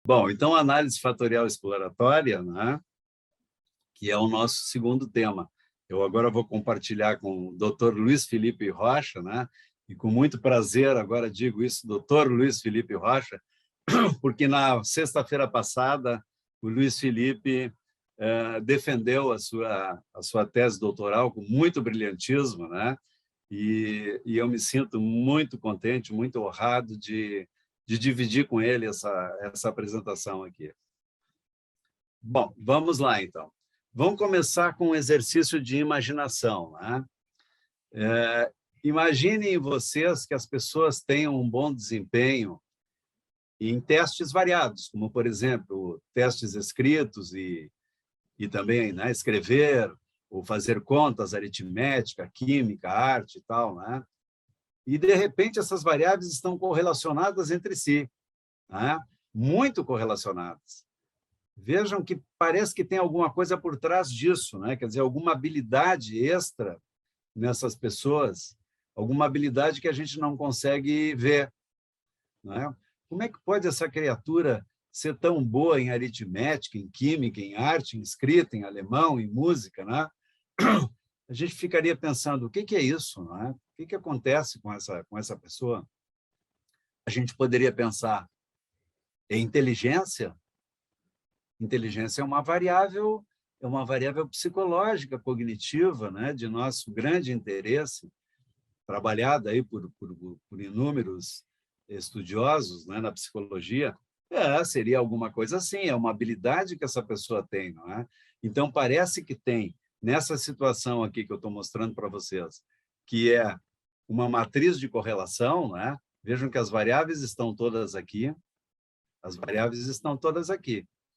Bom, então, análise fatorial exploratória, né, que é o nosso segundo tema. Eu agora vou compartilhar com o Dr. Luiz Felipe Rocha, né, e com muito prazer agora digo isso, Dr. Luiz Felipe Rocha, porque na sexta-feira passada o Luiz Felipe defendeu a sua tese doutoral com muito brilhantismo, né, e eu me sinto muito contente, muito honrado de dividir com ele essa apresentação aqui. Bom, vamos lá, então. Vamos começar com um exercício de imaginação. Né? Imaginem vocês que as pessoas tenham um bom desempenho em testes variados, como, por exemplo, testes escritos e também, né, escrever, ou fazer contas, aritmética, química, arte e tal. Né? E, de repente, essas variáveis estão correlacionadas entre si, né? Muito correlacionadas. Vejam que parece que tem alguma coisa por trás disso, né? Quer dizer, alguma habilidade extra nessas pessoas, alguma habilidade que a gente não consegue ver. Né? Como é que pode essa criatura ser tão boa em aritmética, em química, em arte, em escrita, em alemão, em música? Né? A gente ficaria pensando, o que é isso? Não é? O que acontece com essa pessoa? A gente poderia pensar, é inteligência? Inteligência é uma variável psicológica, cognitiva, né, de nosso grande interesse, trabalhada aí por inúmeros estudiosos, né, na psicologia. Seria alguma coisa assim, é uma habilidade que essa pessoa tem, não é? Então, parece que tem, nessa situação aqui que eu estou mostrando para vocês, que é uma matriz de correlação, né? Vejam que as variáveis estão todas aqui,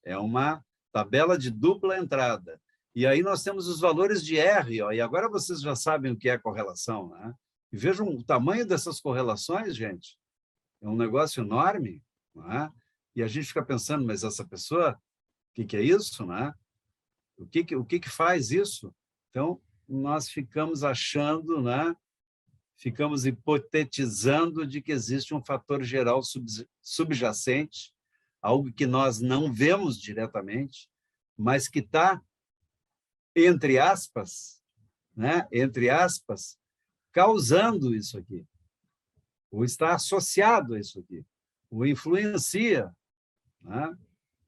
É uma tabela de dupla entrada. E aí nós temos os valores de R, ó, e agora vocês já sabem o que é correlação. Né? E vejam o tamanho dessas correlações, gente. É um negócio enorme. Né? E a gente fica pensando, mas essa pessoa, o que é isso? Né? O que faz isso? Então, nós ficamos achando, né? Ficamos hipotetizando de que existe um fator geral subjacente, algo que nós não vemos diretamente, mas que está, entre aspas, né, entre aspas, causando isso aqui, ou está associado a isso aqui, ou influencia, né,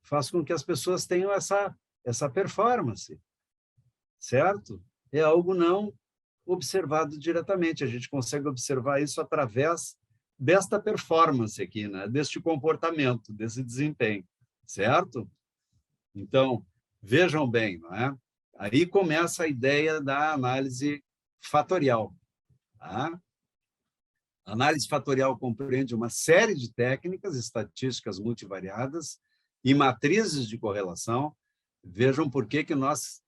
faz com que as pessoas tenham essa performance, certo? É algo não observado diretamente, a gente consegue observar isso através desta performance aqui, né? Deste comportamento, desse desempenho, certo? Então, vejam bem, não é? Aí começa a ideia da análise fatorial. Tá? A análise fatorial compreende uma série de técnicas estatísticas multivariadas e matrizes de correlação. Vejam por que nós,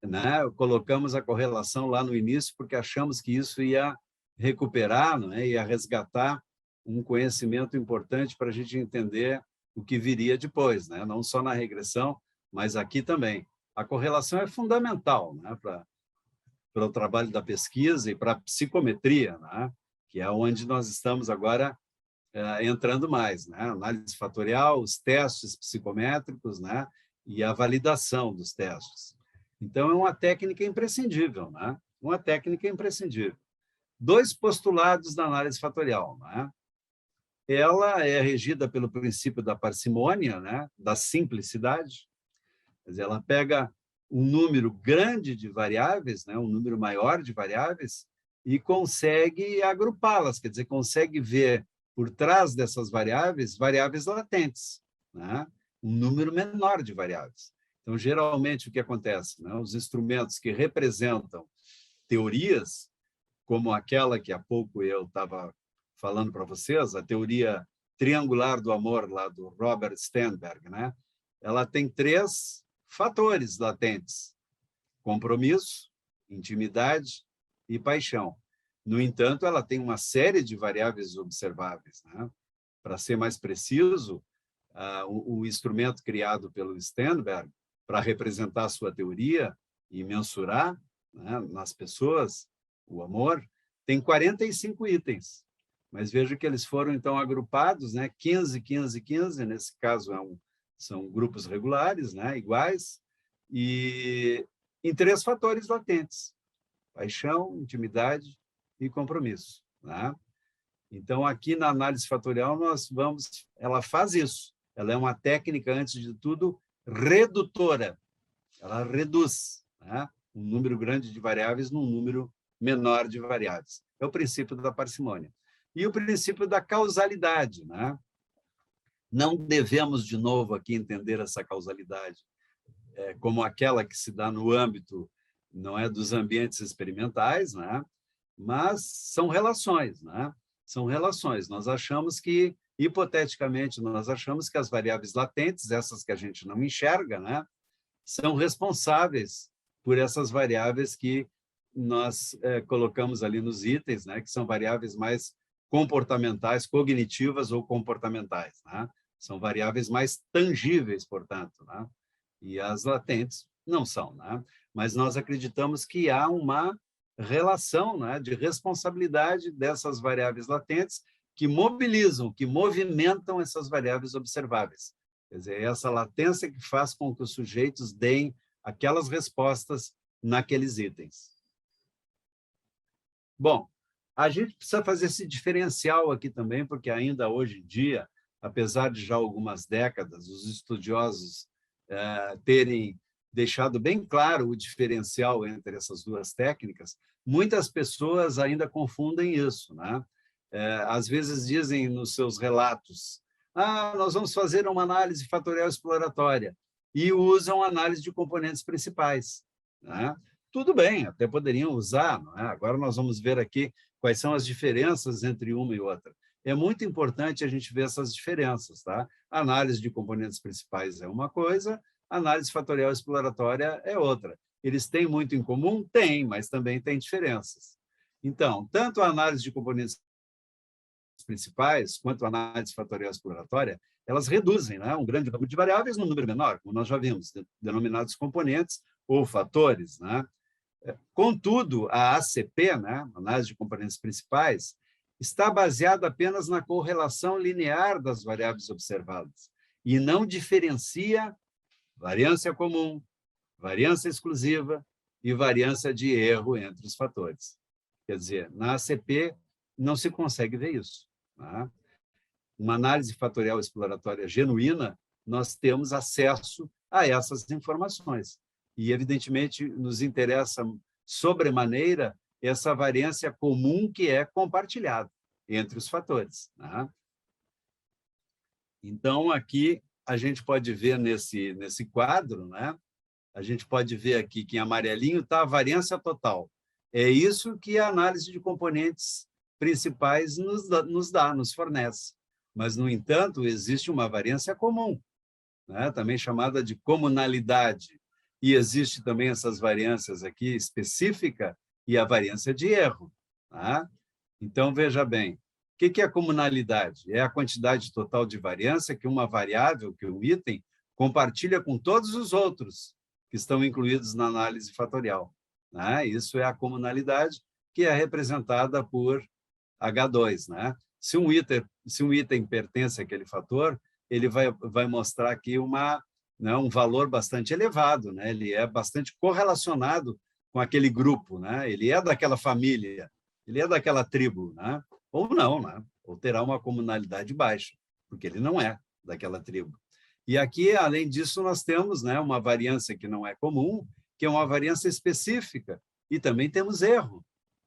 né, colocamos a correlação lá no início, porque achamos que isso ia recuperar, não é? Ia resgatar um conhecimento importante para a gente entender o que viria depois, né? Não só na regressão, mas aqui também. A correlação é fundamental, né, para o trabalho da pesquisa e para a psicometria, né, que é onde nós estamos agora entrando mais, né? Análise fatorial, os testes psicométricos, né, e a validação dos testes. Então, é uma técnica imprescindível, né? Uma técnica imprescindível. Dois postulados da análise fatorial, né? Ela é regida pelo princípio da parcimônia, né? Da simplicidade. Quer dizer, ela pega um número grande de variáveis, né? Um número maior de variáveis, e consegue agrupá-las, quer dizer, consegue ver por trás dessas variáveis, variáveis latentes, né? Um número menor de variáveis. Então, geralmente, o que acontece? Né? Os instrumentos que representam teorias, como aquela que há pouco eu estava falando para vocês, a teoria triangular do amor, lá do Robert Sternberg, né? Ela tem 3 fatores latentes: compromisso, intimidade e paixão. No entanto, ela tem uma série de variáveis observáveis. Né? Para ser mais preciso, o instrumento criado pelo Sternberg para representar a sua teoria e mensurar, né, nas pessoas o amor, tem 45 itens. mas veja que eles foram, então, agrupados, né? 15, 15, 15, nesse caso são grupos regulares, né? Iguais, e em 3 fatores latentes: paixão, intimidade e compromisso, né? Então, aqui na análise fatorial, ela faz isso. Ela é uma técnica, antes de tudo, redutora. Ela reduz, né, um número grande de variáveis num número menor de variáveis. É o princípio da parcimônia. E o princípio da causalidade, né? Não devemos, de novo, aqui entender essa causalidade como aquela que se dá no âmbito, não é, dos ambientes experimentais, né? Mas são relações, né? São relações. Nós achamos que, hipoteticamente, nós achamos que as variáveis latentes, essas que a gente não enxerga, né, são responsáveis por essas variáveis que nós colocamos ali nos itens, né, que são variáveis mais comportamentais, cognitivas ou comportamentais, né? São variáveis mais tangíveis, portanto, né? E as latentes não são, né? Mas nós acreditamos que há uma relação, né, de responsabilidade dessas variáveis latentes que mobilizam, que movimentam essas variáveis observáveis. Quer dizer, é essa latência que faz com que os sujeitos deem aquelas respostas naqueles itens. Bom, a gente precisa fazer esse diferencial aqui também, porque ainda hoje em dia, apesar de já algumas décadas, os estudiosos terem deixado bem claro o diferencial entre essas duas técnicas, muitas pessoas ainda confundem isso, né? Às vezes dizem nos seus relatos: nós vamos fazer uma análise fatorial exploratória, e usam análise de componentes principais, né? Tudo bem, até poderiam usar, não é? Agora nós vamos ver aqui quais são as diferenças entre uma e outra. É muito importante a gente ver essas diferenças, tá? A análise de componentes principais é uma coisa, a análise fatorial exploratória é outra. Eles têm muito em comum? Tem, mas também tem diferenças. Então, tanto a análise de componentes principais quanto a análise fatorial exploratória, elas reduzem, né, um grande número de variáveis num número menor, como nós já vimos, denominados componentes ou fatores, né? Contudo, a ACP, né, análise de componentes principais, está baseada apenas na correlação linear das variáveis observadas e não diferencia variância comum, variância exclusiva e variância de erro entre os fatores. Quer dizer, na ACP não se consegue ver isso, né? Uma análise fatorial exploratória genuína, nós temos acesso a essas informações. E, evidentemente, nos interessa sobremaneira essa variância comum que é compartilhada entre os fatores, né? Então, aqui a gente pode ver nesse quadro, né? A gente pode ver aqui que em amarelinho está a variância total. É isso que a análise de componentes principais nos fornece. Mas, no entanto, existe uma variância comum, né, também chamada de comunalidade. E existe também essas variâncias aqui específica e a variância de erro, tá? Então, veja bem, o que é a comunalidade? É a quantidade total de variância que uma variável, que um item, compartilha com todos os outros que estão incluídos na análise fatorial, né? Isso é a comunalidade, que é representada por H2, né? Se um item pertence àquele fator, ele vai mostrar aqui um valor bastante elevado, né? Ele é bastante correlacionado com aquele grupo, né? Ele é daquela família, ele é daquela tribo, né? Ou não, né? Ou terá uma comunalidade baixa, porque ele não é daquela tribo. E aqui, além disso, nós temos, né, uma variância que não é comum, que é uma variância específica, e também temos erro,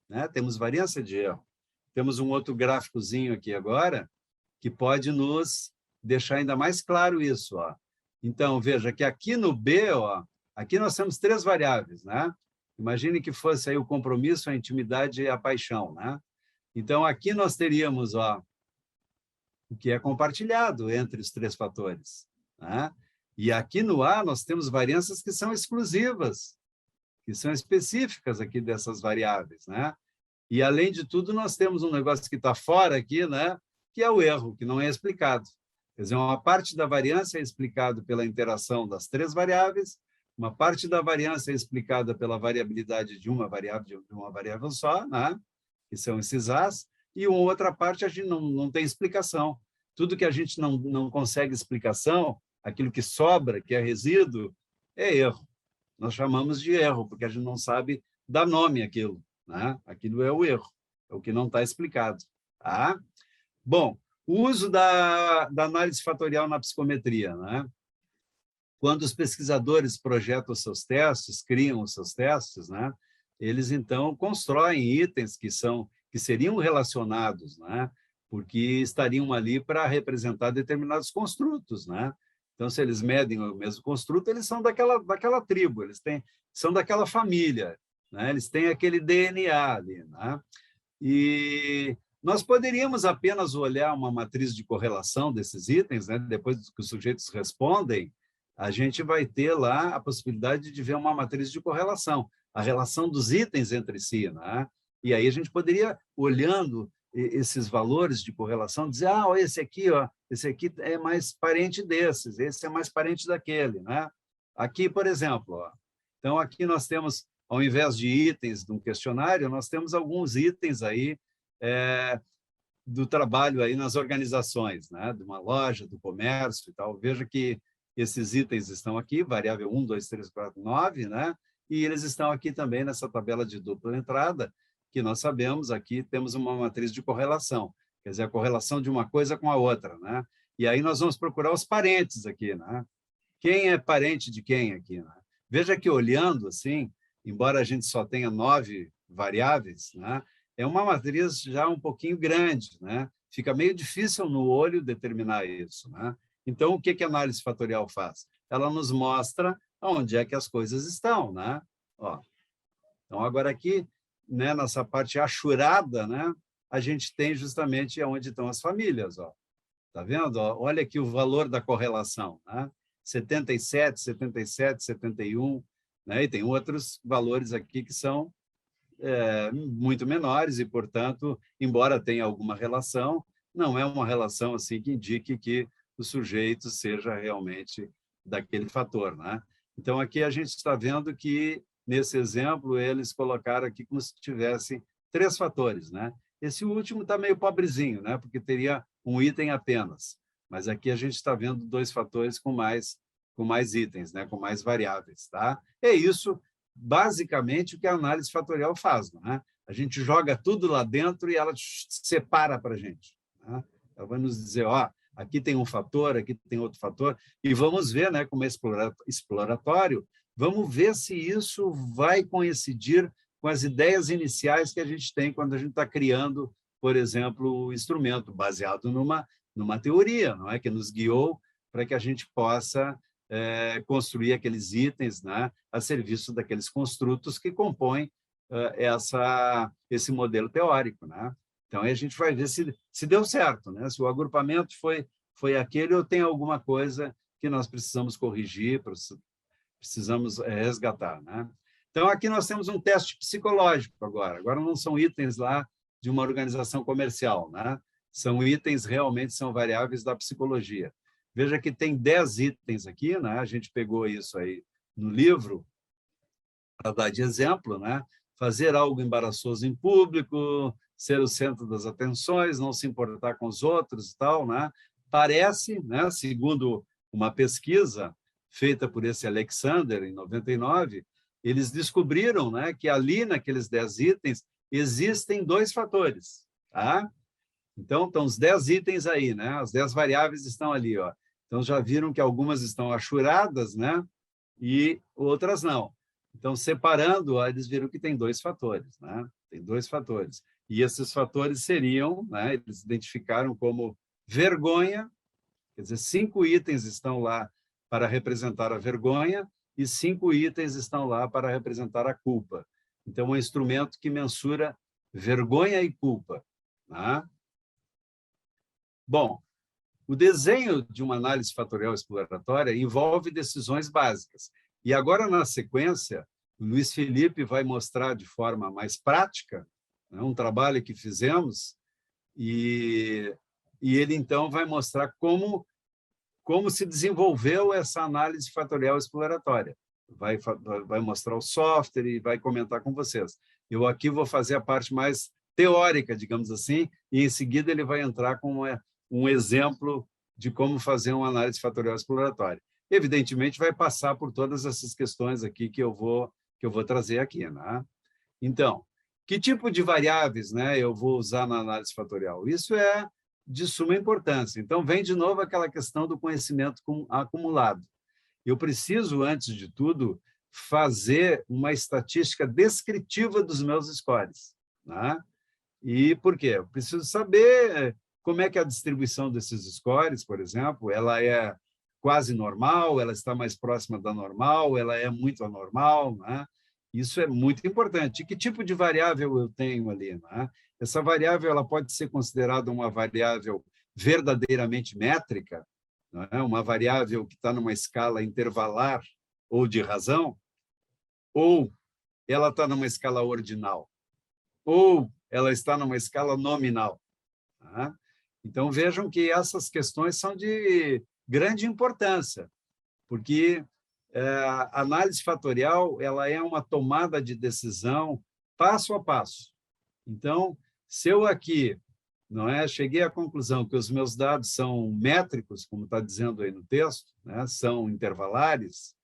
né? Temos variância de erro. Temos um outro gráficozinho aqui agora, que pode nos deixar ainda mais claro isso, ó. Então, veja que aqui no B, ó, aqui nós temos 3 variáveis, né? Imagine que fosse aí o compromisso, a intimidade e a paixão, né? Então, aqui nós teríamos, ó, o que é compartilhado entre os 3 fatores, né? E aqui no A nós temos variâncias que são exclusivas, que são específicas aqui dessas variáveis, né? E, além de tudo, nós temos um negócio que está fora aqui, né? Que é o erro, que não é explicado. Quer dizer, uma parte da variância é explicada pela interação das 3 variáveis, uma parte da variância é explicada pela variabilidade de uma variável só, né? Que são esses As, e uma outra parte a gente não tem explicação. Tudo que a gente não consegue explicação, aquilo que sobra, que é resíduo, é erro. Nós chamamos de erro, porque a gente não sabe dar nome àquilo, né? Aquilo é o erro, é o que não está explicado. Tá? Bom, o uso da análise fatorial na psicometria, né? Quando os pesquisadores projetam os seus testes, criam os seus testes, né? Eles, então, constroem itens que seriam relacionados, né? Porque estariam ali para representar determinados construtos, né? Então, se eles medem o mesmo construto, eles são daquela tribo, são daquela família, né? Eles têm aquele DNA ali, né? E nós poderíamos apenas olhar uma matriz de correlação desses itens, né? Depois que os sujeitos respondem, a gente vai ter lá a possibilidade de ver uma matriz de correlação, a relação dos itens entre si, né? E aí a gente poderia, olhando esses valores de correlação, dizer, esse aqui é mais parente desses, esse é mais parente daquele, né? Aqui, por exemplo, então aqui nós temos, ao invés de itens de um questionário, nós temos alguns itens aí do trabalho aí nas organizações, né? De uma loja, do comércio e tal. Veja que esses itens estão aqui, variável 1, 2, 3, 4, 9, né? E eles estão aqui também nessa tabela de dupla entrada, que nós sabemos, aqui temos uma matriz de correlação, quer dizer, a correlação de uma coisa com a outra, né? E aí nós vamos procurar os parentes aqui, né? Quem é parente de quem aqui, né? Veja que olhando assim, embora a gente só tenha 9 variáveis, né? É uma matriz já um pouquinho grande, né? Fica meio difícil no olho determinar isso, né? Então, o que a análise fatorial faz? Ela nos mostra onde é que as coisas estão, né? Ó, então, agora aqui, né, nessa parte achurada, né, a gente tem justamente onde estão as famílias. Ó. Tá vendo? Ó, olha aqui o valor da correlação. Né? 77, 77, 71, né? E tem outros valores aqui que são muito menores e, portanto, embora tenha alguma relação, não é uma relação assim que indique que o sujeito seja realmente daquele fator. Né? Então, aqui a gente está vendo que, nesse exemplo, eles colocaram aqui como se tivessem 3 fatores. Né? Esse último está meio pobrezinho, né? Porque teria um item apenas. Mas aqui a gente está vendo 2 fatores com mais itens, né? Com mais variáveis. Tá? É isso, basicamente, o que a análise fatorial faz. Né? A gente joga tudo lá dentro e ela separa para a gente. Né? Ela vai nos dizer, aqui tem um fator, aqui tem outro fator, e vamos ver, né, como é exploratório, vamos ver se isso vai coincidir com as ideias iniciais que a gente tem quando a gente está criando, por exemplo, o instrumento, baseado numa teoria, não é? Que nos guiou para que a gente possa construir aqueles itens, né, a serviço daqueles construtos que compõem esse modelo teórico. Né? Então, aí a gente vai ver se deu certo, né? Se o agrupamento foi aquele ou tem alguma coisa que nós precisamos corrigir, precisamos resgatar. Né? Então, aqui nós temos um teste psicológico agora. Agora não são itens lá de uma organização comercial, né? São itens, realmente são variáveis da psicologia. Veja que tem 10 itens aqui, né? A gente pegou isso aí no livro para dar de exemplo, né? Fazer algo embaraçoso em público, ser o centro das atenções, não se importar com os outros e tal, né? Parece, né, segundo uma pesquisa feita por esse Alexander, em 99, eles descobriram, né, que ali naqueles 10 itens existem 2 fatores. Tá? Então, estão os 10 itens aí, né? As 10 variáveis estão ali. Ó. Então, já viram que algumas estão achuradas, né? E outras não. Então, separando, ó, eles viram que tem 2 fatores. Né? Tem 2 fatores. E esses fatores seriam, né, eles identificaram como vergonha, quer dizer, 5 itens estão lá para representar a vergonha e 5 itens estão lá para representar a culpa. Então, é um instrumento que mensura vergonha e culpa. Tá? Bom, o desenho de uma análise fatorial exploratória envolve decisões básicas. E agora, na sequência, o Luiz Felipe vai mostrar de forma mais prática, né, um trabalho que fizemos, e ele, então, vai mostrar como se desenvolveu essa análise fatorial exploratória. Vai mostrar o software e vai comentar com vocês. Eu aqui vou fazer a parte mais teórica, digamos assim, e em seguida ele vai entrar com um exemplo de como fazer uma análise fatorial exploratória. Evidentemente, vai passar por todas essas questões aqui que eu vou trazer aqui, né? Então, que tipo de variáveis, né, eu vou usar na análise fatorial? Isso é de suma importância. Então, vem de novo aquela questão do conhecimento acumulado. Eu preciso, antes de tudo, fazer uma estatística descritiva dos meus scores, né? E por quê? Eu preciso saber como é que é a distribuição desses scores, por exemplo, ela é quase normal, ela está mais próxima da normal, ela é muito anormal, né? Isso é muito importante. E que tipo de variável eu tenho ali, né? Essa variável ela pode ser considerada uma variável verdadeiramente métrica, não é? Uma variável que está numa escala intervalar ou de razão, ou ela está numa escala ordinal, ou ela está numa escala nominal. Tá? Então, vejam que essas questões são de grande importância, porque a análise fatorial ela é uma tomada de decisão passo a passo. Então, se eu aqui não é, cheguei à conclusão que os meus dados são métricos, como está dizendo aí no texto, né, são intervalares,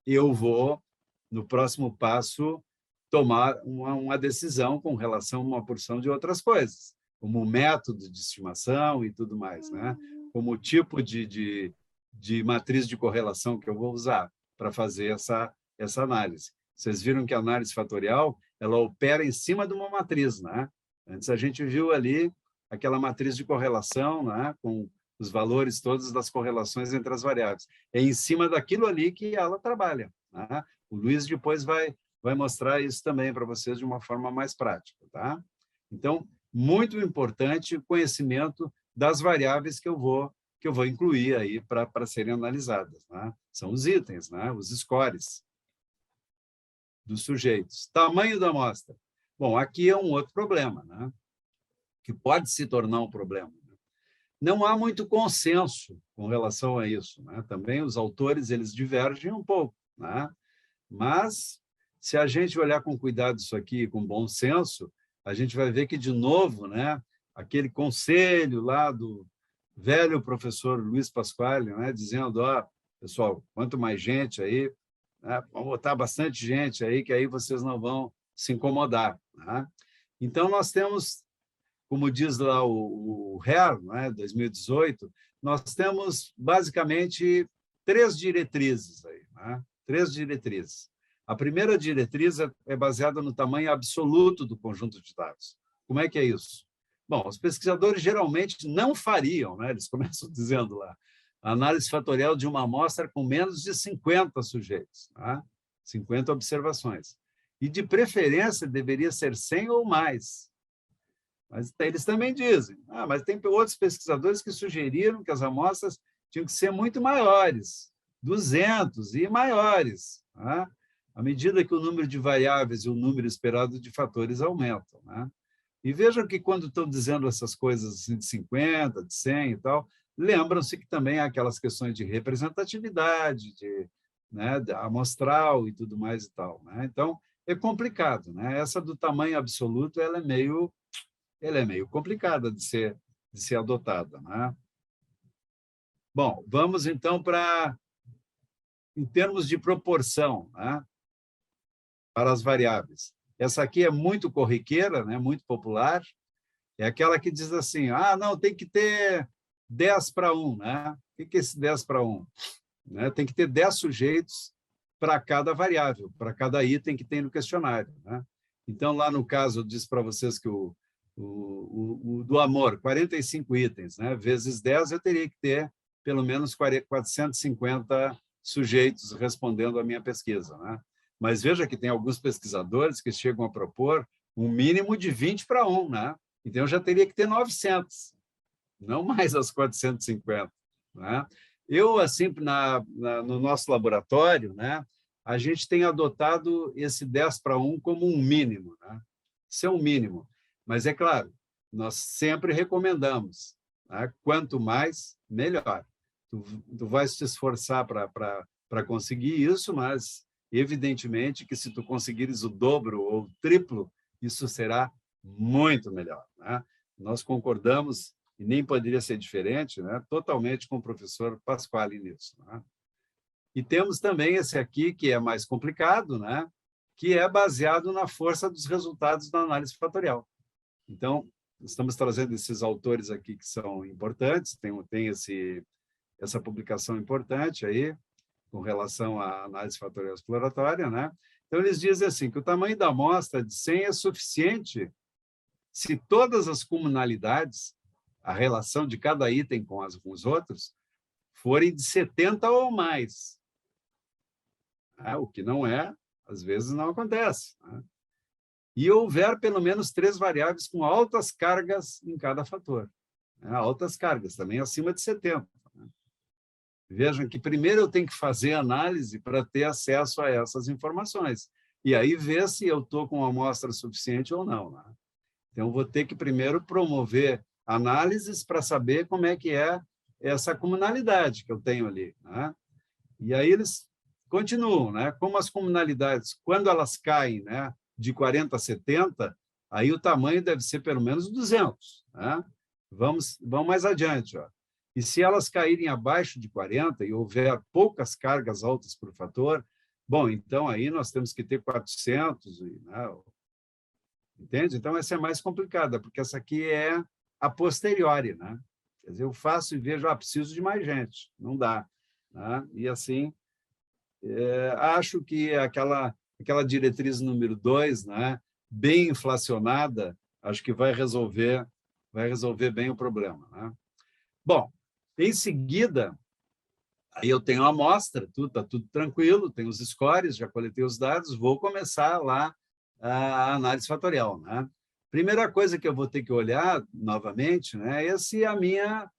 eu vou, no próximo passo, tomar uma decisão com relação a uma porção de outras coisas, como o método de estimação e tudo mais, né? Como o tipo de matriz de correlação que eu vou usar para fazer essa análise. Vocês viram que a análise fatorial ela opera em cima de uma matriz, né? Antes a gente viu ali aquela matriz de correlação, né? Com os valores todos das correlações entre as variáveis. É em cima daquilo ali que ela trabalha, né? O Luiz depois vai mostrar isso também para vocês de uma forma mais prática, tá? Então, muito importante o conhecimento das variáveis que eu vou incluir aí para serem analisadas, né? São os itens, né? Os scores dos sujeitos. Tamanho da amostra. Bom, aqui é um outro problema, né? Que pode se tornar um problema. Não há muito consenso com relação a isso, né? Também os autores eles divergem um pouco, né? Mas se a gente olhar com cuidado isso aqui, com bom senso, a gente vai ver que de novo, né? Aquele conselho lá do velho professor Luiz Pasquale, né? Dizendo, ó, pessoal, quanto mais gente aí, né? Vamos botar bastante gente aí, que aí vocês não vão se incomodar, né? Então nós temos, como diz lá o Hare, né, 2018, nós temos basicamente 3 diretrizes aí, né? 3 diretrizes. A primeira diretriz é baseada no tamanho absoluto do conjunto de dados. Como é que é isso? Bom, os pesquisadores geralmente não fariam, né? Eles começam dizendo lá, a análise fatorial de uma amostra com menos de 50 sujeitos, tá? 50 observações. E, de preferência, deveria ser 100 ou mais. Mas eles também dizem, mas tem outros pesquisadores que sugeriram que as amostras tinham que ser muito maiores, 200 e maiores, tá? À medida que o número de variáveis e o número esperado de fatores aumentam, né? E vejam que quando estão dizendo essas coisas assim, de 50, de 100 e tal, lembram-se que também há aquelas questões de representatividade, né, amostral e tudo mais e tal, né? Então, é complicado, né? Essa do tamanho absoluto ela é meio complicada de ser adotada, né? Bom, vamos então para, em termos de proporção, né, para as variáveis. Essa aqui é muito corriqueira, né, muito popular, é aquela que diz assim, não, tem que ter 10:1, né? O que é esse 10:1? Né? Tem que ter 10 sujeitos para cada variável, para cada item que tem no questionário, né? Então, lá no caso, eu disse para vocês que o do amor, 45 itens, né? Vezes 10, eu teria que ter pelo menos 450 sujeitos respondendo à minha pesquisa, né? Mas veja que tem alguns pesquisadores que chegam a propor um mínimo de 20:1, né? Então, eu já teria que ter 900, não mais as 450, né? Eu, assim, no nosso laboratório, né, a gente tem adotado esse 10:1 como um mínimo, né? Isso é um mínimo. Mas, é claro, nós sempre recomendamos, né? Quanto mais, melhor. Tu vais te esforçar para conseguir isso, mas, evidentemente, que se tu conseguires o dobro ou o triplo, isso será muito melhor, né? Nós concordamos, e nem poderia ser diferente, né? Totalmente com o professor Pasquale nisso, né? E temos também esse aqui, que é mais complicado, né? Que é baseado na força dos resultados da análise fatorial. Então, estamos trazendo esses autores aqui que são importantes, tem essa publicação importante aí, com relação à análise fatorial exploratória, né? Então, eles dizem assim, que o tamanho da amostra de 100 é suficiente se todas as comunalidades, a relação de cada item com os outros, forem de 70 ou mais. O que não é, às vezes não acontece, né? E houver pelo menos 3 variáveis com altas cargas em cada fator, né? Altas cargas, também acima de 70. Né? Vejam que primeiro eu tenho que fazer análise para ter acesso a essas informações, e aí ver se eu estou com uma amostra suficiente ou não, né? Então, vou ter que primeiro promover análises para saber como é que é essa comunalidade que eu tenho ali, né? E aí eles continuam, né? Como as comunalidades, quando elas caem, né, de 40 a 70, aí o tamanho deve ser pelo menos 200, né? Vamos mais adiante, ó. E se elas caírem abaixo de 40 e houver poucas cargas altas por fator, bom, então aí nós temos que ter 400, né? Entende? Então, essa é mais complicada, porque essa aqui é a posteriori, né? Quer dizer, eu faço e vejo, preciso de mais gente, não dá, né? E assim, acho que aquela diretriz número 2, né, bem inflacionada, acho que vai resolver bem o problema, né? Bom, em seguida, aí eu tenho a amostra, está tudo tranquilo, tenho os scores, já coletei os dados, vou começar lá a análise fatorial, né? Primeira coisa que eu vou ter que olhar novamente, né, é se a minha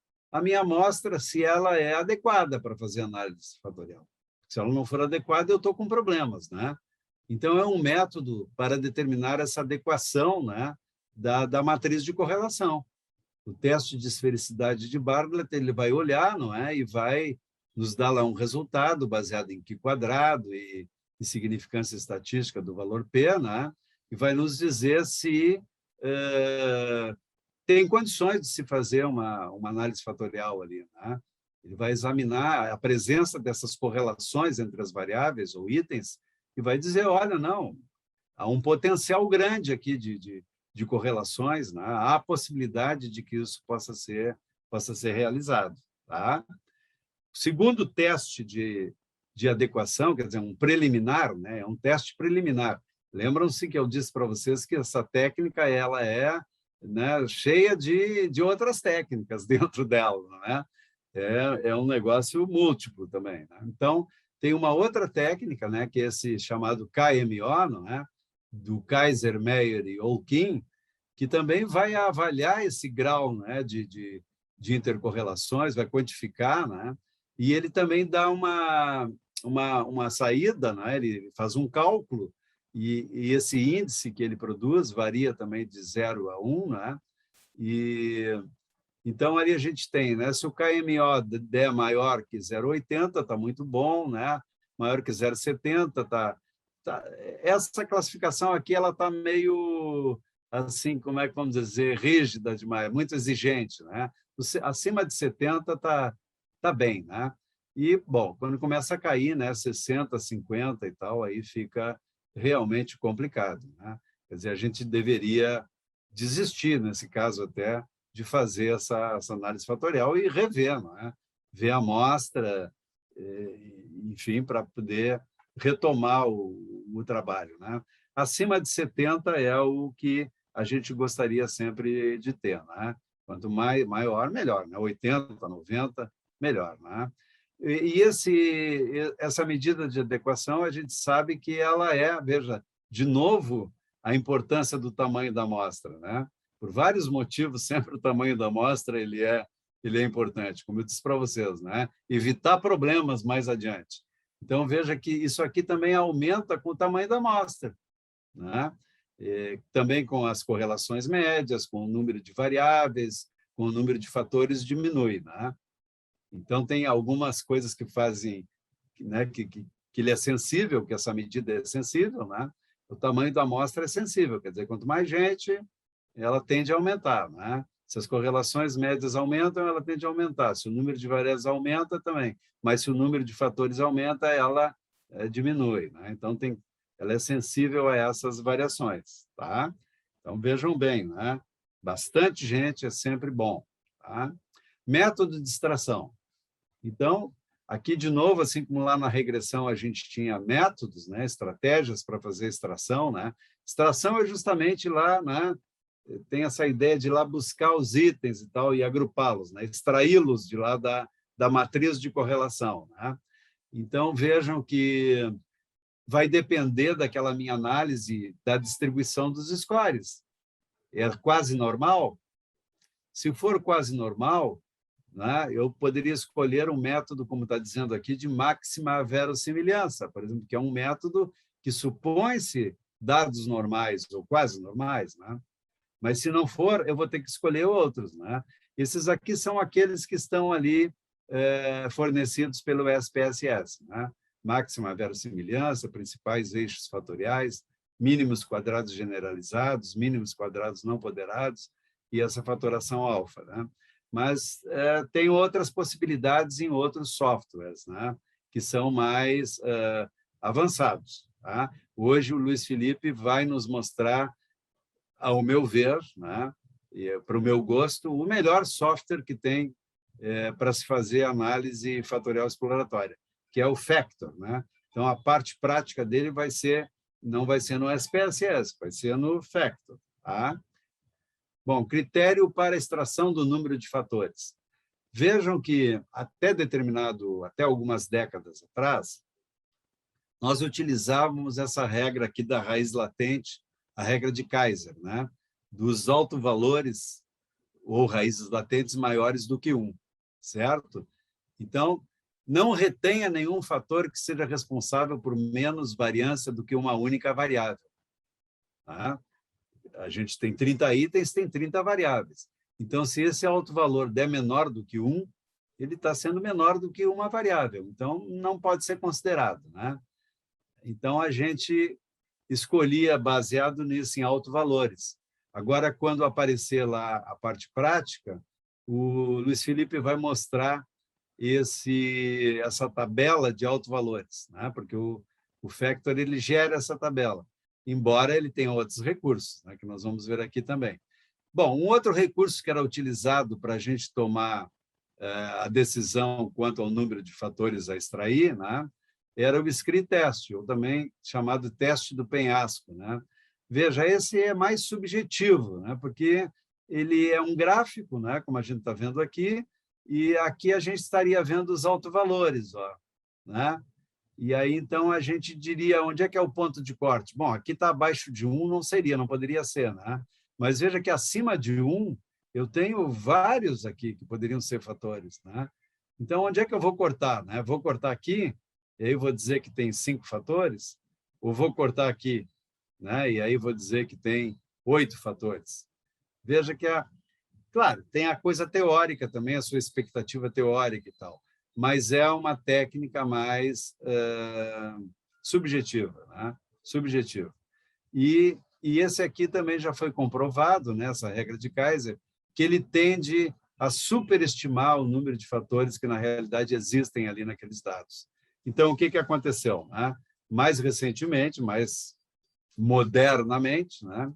amostra, se ela é adequada para fazer análise fatorial. Se ela não for adequada, eu estou com problemas, né? Então, é um método para determinar essa adequação, né, da matriz de correlação. O teste de esfericidade de Bartlett, ele vai olhar, não é? E vai nos dar lá um resultado baseado em Q² e significância estatística do valor P, né? E vai nos dizer se tem condições de se fazer uma análise fatorial ali, né? Ele vai examinar a presença dessas correlações entre as variáveis ou itens e vai dizer, olha, não, há um potencial grande aqui de correlações, né? Há a possibilidade de que isso possa ser realizado, tá? O segundo teste de adequação, quer dizer, um preliminar, né? É um teste preliminar. Lembram-se que eu disse para vocês que essa técnica ela é, né, cheia de outras técnicas dentro dela, né? É um negócio múltiplo também, né? Então, tem uma outra técnica, né, que é esse chamado KMO, não é? Do Kaiser, Meyer e Olkin, que também vai avaliar esse grau, né, de intercorrelações, vai quantificar, né? E ele também dá uma saída, né? Ele faz um cálculo e esse índice que ele produz varia também de 0 a 1, né? E então ali a gente tem, né? Se o KMO der maior que 0,80, está muito bom, né? Maior que 0,70, tá. Essa classificação aqui ela está meio assim, como é que vamos dizer, rígida demais, muito exigente, né? Acima de 70 tá bem, né? E, bom, quando começa a cair, né, 60, 50 e tal, aí fica realmente complicado, né? Quer dizer, a gente deveria desistir, nesse caso até, de fazer essa análise fatorial e rever, não é? Ver a amostra, enfim, para poder retomar o trabalho, né? Acima de 70 é o que a gente gostaria sempre de ter, né? Quanto maior, melhor, né? 80, 90, melhor, né? E essa medida de adequação, a gente sabe que ela veja, de novo, a importância do tamanho da amostra, né? Por vários motivos, sempre o tamanho da amostra ele é importante, como eu disse para vocês, né? Evitar problemas mais adiante. Então, veja que isso aqui também aumenta com o tamanho da amostra, né? Também com as correlações médias, com o número de variáveis, com o número de fatores diminui, né? Então, tem algumas coisas que fazem, né, que ele é sensível, que essa medida é sensível, né? o tamanho da amostra é sensível, quer dizer, quanto mais gente, ela tende a aumentar, né? Se as correlações médias aumentam, ela tende a aumentar. Se o número de variáveis aumenta, também. Mas se o número de fatores aumenta, ela diminui, né? Então, ela é sensível a essas variações, tá? Então, vejam bem, né? Bastante gente é sempre bom, tá? Método de extração. Então, aqui, de novo, assim como lá na regressão a gente tinha métodos, né? Estratégias para fazer extração, né? Extração é justamente lá, né? Tem essa ideia de ir lá buscar os itens e tal e agrupá-los, né? Extraí-los de lá da matriz de correlação, né? Então, vejam que vai depender daquela minha análise da distribuição dos scores. É quase normal? Se for quase normal, né, eu poderia escolher um método, como está dizendo aqui, de máxima verossimilhança, por exemplo, que é um método que supõe-se dados normais ou quase normais, né? Mas, se não for, eu vou ter que escolher outros, né? Esses aqui são aqueles que estão ali fornecidos pelo SPSS, né? Máxima verossimilhança, principais eixos fatoriais, mínimos quadrados generalizados, mínimos quadrados não ponderados e essa fatoração alfa, né? Mas tem outras possibilidades em outros softwares, né? Que são mais avançados, tá? Hoje, o Luiz Felipe vai nos mostrar, ao meu ver, né, e para o meu gosto, o melhor software que tem para se fazer análise fatorial exploratória, que é o Factor, né? Então, a parte prática dele não vai ser no SPSS, vai ser no Factor, tá? Bom, critério para extração do número de fatores. Vejam que até algumas décadas atrás, nós utilizávamos essa regra aqui da raiz latente, a regra de Kaiser, né? Dos autovalores ou raízes latentes maiores do que 1, certo? Então, não retenha nenhum fator que seja responsável por menos variância do que uma única variável, tá? A gente tem 30 itens, tem 30 variáveis. Então, se esse autovalor der menor do que 1, ele está sendo menor do que uma variável. Então, não pode ser considerado, né? Então, a gente escolhia baseado nisso, em autovalores. Agora, quando aparecer lá a parte prática, o Luiz Felipe vai mostrar essa tabela de autovalores, né? Porque o Factor ele gera essa tabela, embora ele tenha outros recursos, né? Que nós vamos ver aqui também. Bom, um outro recurso que era utilizado para a gente tomar a decisão quanto ao número de fatores a extrair, né? Era o scree test, ou também chamado teste do penhasco, né? Veja, esse é mais subjetivo, né? Porque ele é um gráfico, né? Como a gente está vendo aqui, e aqui a gente estaria vendo os autovalores, ó, né? E aí, então, a gente diria onde é que é o ponto de corte. Bom, aqui está abaixo de 1, não poderia ser, né? Mas veja que acima de 1, eu tenho vários aqui que poderiam ser fatores, né? Então, onde é que eu vou cortar, né? Vou cortar aqui, e aí vou dizer que tem 5 fatores, ou vou cortar aqui, né? E aí vou dizer que tem 8 fatores. Veja que, claro, tem a coisa teórica também, a sua expectativa teórica e tal, mas é uma técnica mais subjetiva, né? Subjetiva. E esse aqui também já foi comprovado, nessa regra de Kaiser, que ele tende a superestimar o número de fatores que, na realidade, existem ali naqueles dados. Então, o que aconteceu, né? Mais recentemente, mais modernamente, né?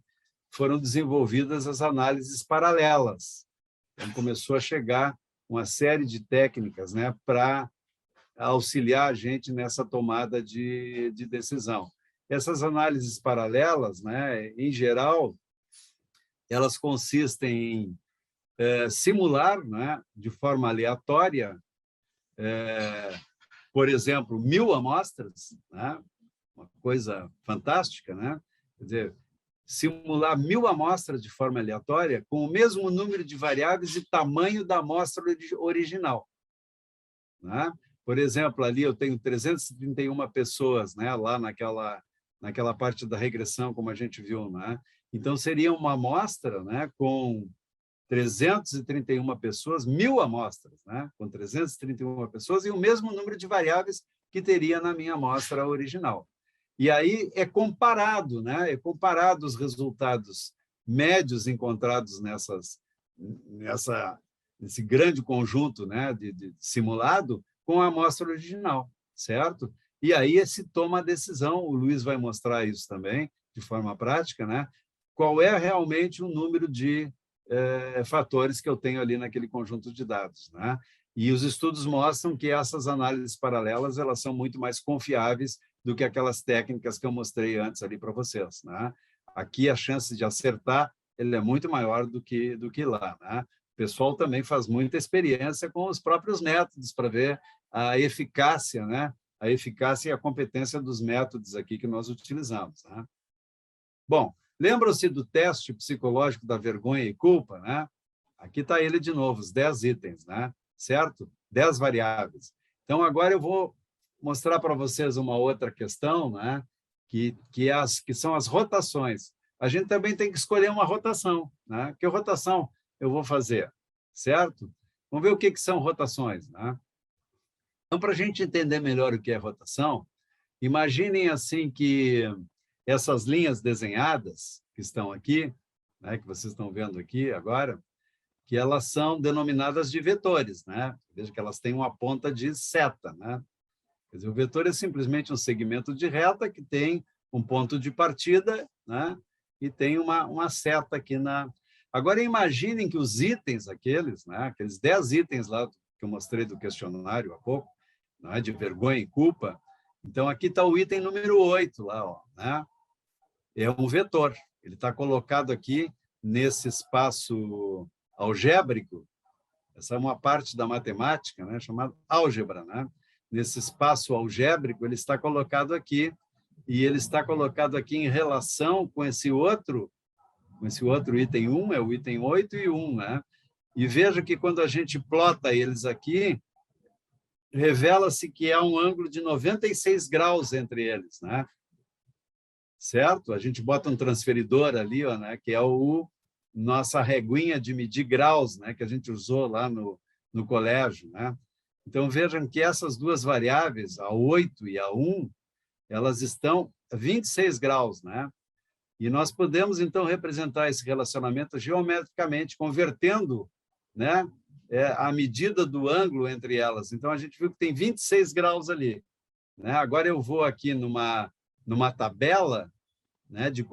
Foram desenvolvidas as análises paralelas. Então, começou a chegar uma série de técnicas, né, para auxiliar a gente nessa tomada de decisão. Essas análises paralelas, né, em geral, elas consistem em simular, né, de forma aleatória, por exemplo, 1000 amostras, né, uma coisa fantástica, né? Quer dizer, simular 1000 amostras de forma aleatória com o mesmo número de variáveis e tamanho da amostra original, né? Por exemplo, ali eu tenho 331 pessoas, né, lá naquela parte da regressão, como a gente viu, né? Então, seria uma amostra, né, com 331 pessoas, 1000 amostras, né, com 331 pessoas e o mesmo número de variáveis que teria na minha amostra original. E aí é comparado, né? É comparado os resultados médios encontrados nesse grande conjunto, né, de simulado com a amostra original, certo? E aí se toma a decisão, o Luiz vai mostrar isso também, de forma prática, né? Qual é realmente o número de fatores que eu tenho ali naquele conjunto de dados, né? E os estudos mostram que essas análises paralelas elas são muito mais confiáveis do que aquelas técnicas que eu mostrei antes ali para vocês, né? Aqui a chance de acertar ele é muito maior do que lá, né? O pessoal também faz muita experiência com os próprios métodos para ver a eficácia, né? A eficácia e a competência dos métodos aqui que nós utilizamos, né? Bom, lembram-se do teste psicológico da vergonha e culpa, né? Aqui está ele de novo, os 10 itens, né? Certo? 10 variáveis. Então, agora eu vou mostrar para vocês uma outra questão, né? Que são as rotações. A gente também tem que escolher uma rotação, né? Que rotação eu vou fazer, certo? Vamos ver o que são rotações, né? Então, para a gente entender melhor o que é rotação, imaginem assim que essas linhas desenhadas que estão aqui, né, que vocês estão vendo aqui agora, que elas são denominadas de vetores, né? Veja que elas têm uma ponta de seta, né? Quer dizer, o vetor é simplesmente um segmento de reta que tem um ponto de partida, né? E tem uma seta aqui na... Agora, imaginem que os itens aqueles, né? Aqueles 10 itens lá que eu mostrei do questionário há pouco, né? De vergonha e culpa. Então, aqui está o item número 8, lá, ó, né? É um vetor. Ele está colocado aqui nesse espaço algébrico. Essa é uma parte da matemática, né? Chamada álgebra, né? Nesse espaço algébrico, ele está colocado aqui, e ele está colocado aqui em relação com esse outro item 1, é o item 8 e 1, né? E veja que quando a gente plota eles aqui, revela-se que há um ângulo de 96 graus entre eles, né? Certo? A gente bota um transferidor ali, ó, né? Que é nossa reguinha de medir graus, né? Que a gente usou lá no colégio, né? Então, vejam que essas duas variáveis, a 8 e a 1, elas estão a 26 graus, né? E nós podemos, então, representar esse relacionamento geometricamente, convertendo, né, a medida do ângulo entre elas. Então, a gente viu que tem 26 graus ali, né? Agora, eu vou aqui numa tabela, né, de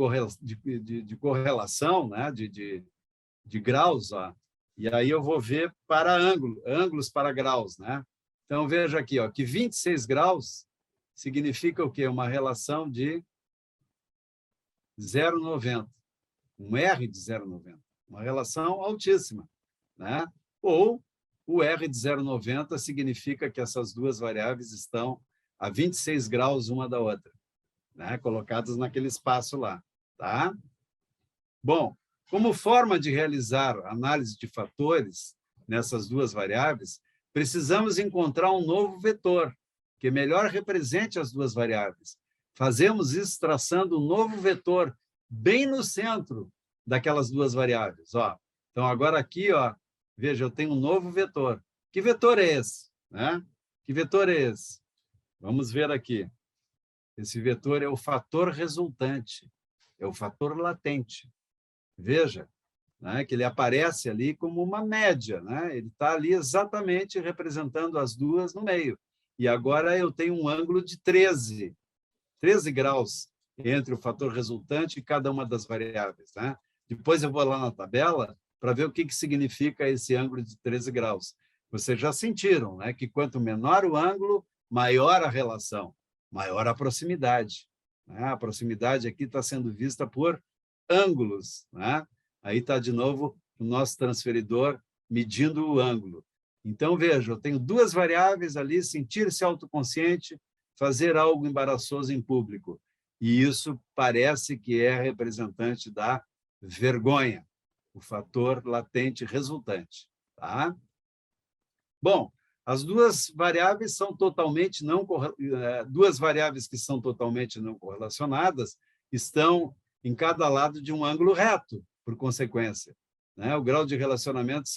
correlação, né, de graus, ó, e aí eu vou ver para ângulos para graus, né? Então, veja aqui, ó, que 26 graus significa o quê? Uma relação de 0,90, um R de 0,90, uma relação altíssima, né? Ou o R de 0,90 significa que essas duas variáveis estão a 26 graus uma da outra, né? Colocadas naquele espaço lá, tá? Bom, como forma de realizar análise de fatores nessas duas variáveis, precisamos encontrar um novo vetor que melhor represente as duas variáveis. Fazemos isso traçando um novo vetor bem no centro daquelas duas variáveis. Ó. Então, agora aqui, ó, veja, eu tenho um novo vetor. Que vetor é esse? Né? Que vetor é esse? Vamos ver aqui. Esse vetor é o fator resultante, é o fator latente. Veja, né, que ele aparece ali como uma média, né? Ele está ali exatamente representando as duas no meio. E agora eu tenho um ângulo de 13 graus entre o fator resultante e cada uma das variáveis, né? Depois eu vou lá na tabela para ver o que significa esse ângulo de 13 graus. Vocês já sentiram, né, que quanto menor o ângulo, maior a relação, maior a proximidade, né? A proximidade aqui está sendo vista por ângulos, né? Aí está, de novo, o nosso transferidor medindo o ângulo. Então, veja, eu tenho duas variáveis ali, sentir-se autoconsciente, fazer algo embaraçoso em público. E isso parece que é representante da vergonha, o fator latente resultante. Tá? Bom, as duas variáveis são totalmente duas variáveis que são totalmente não correlacionadas estão em cada lado de um ângulo reto, por consequência, né? O grau de relacionamento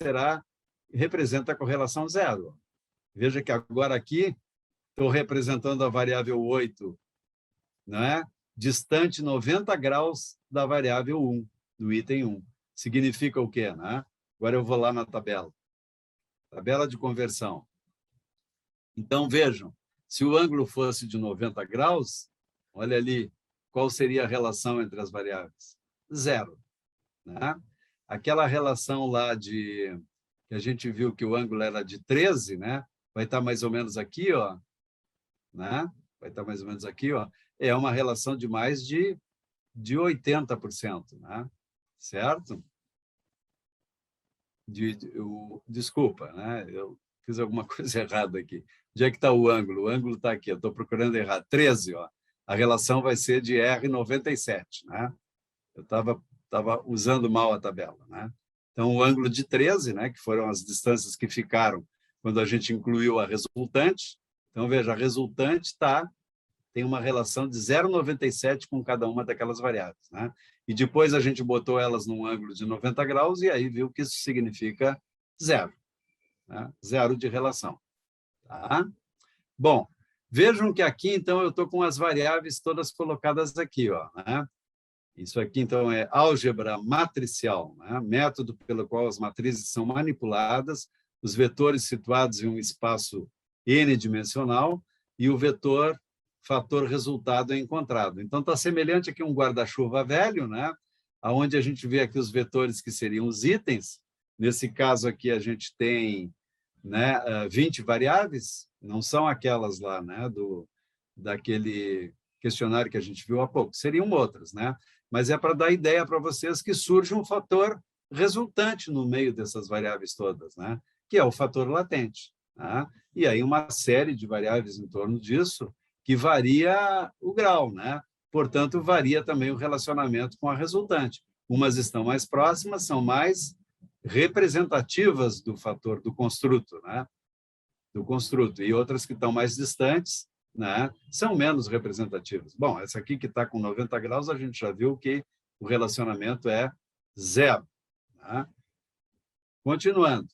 representa a correlação zero. Veja que agora aqui estou representando a variável 8 né, distante 90 graus da variável 1, do item 1. Significa o quê? Né? Agora eu vou lá na tabela. Tabela de conversão. Então, vejam, se o ângulo fosse de 90 graus, olha ali, qual seria a relação entre as variáveis? 0. Né? Aquela relação lá que a gente viu que o ângulo era de 13, né? Vai estar mais ou menos aqui, ó, né? Vai estar mais ou menos aqui, ó. É uma relação de mais de 80%, né? Certo? Desculpa, né? Eu fiz alguma coisa errada aqui. Onde é que está o ângulo? O ângulo está aqui, eu estou procurando errar. 13, ó. A relação vai ser de R97, né? Eu estava usando mal a tabela, né? Então, o ângulo de 13, né, que foram as distâncias que ficaram quando a gente incluiu a resultante. Então, veja, a resultante tem uma relação de 0,97 com cada uma daquelas variáveis, né? E depois a gente botou elas num ângulo de 90 graus e aí viu que isso significa 0, né? 0 de relação. Tá? Bom, vejam que aqui, então, eu estou com as variáveis todas colocadas aqui, ó, né? Isso aqui, então, é álgebra matricial, né? Método pelo qual as matrizes são manipuladas, os vetores situados em um espaço n-dimensional e o vetor fator resultado é encontrado. Então, está semelhante aqui a um guarda-chuva velho, né? Onde a gente vê aqui os vetores que seriam os itens. Nesse caso aqui, a gente tem, né, 20 variáveis, não são aquelas lá, né, daquele questionário que a gente viu há pouco, seriam outras, né? Mas é para dar ideia para vocês que surge um fator resultante no meio dessas variáveis todas, né? Que é o fator latente. Tá? E aí uma série de variáveis em torno disso que varia o grau, né? Portanto, varia também o relacionamento com a resultante. Umas estão mais próximas, são mais representativas do fator do construto, né? Do construto, e outras que estão mais distantes, né, são menos representativas. Bom, essa aqui que está com 90 graus, a gente já viu que o relacionamento é 0. Tá? Continuando.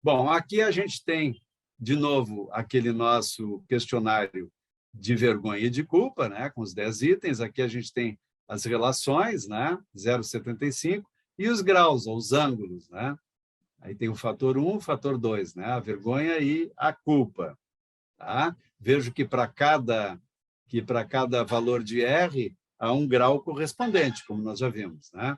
Bom, aqui a gente tem, de novo, aquele nosso questionário de vergonha e de culpa, né, com os 10 itens. Aqui a gente tem as relações, né, 0,75, e os graus, ou os ângulos, né? Aí tem o fator 1, o fator 2, né? A vergonha e a culpa. Tá? Vejo que para cada valor de R há um grau correspondente, como nós já vimos, né?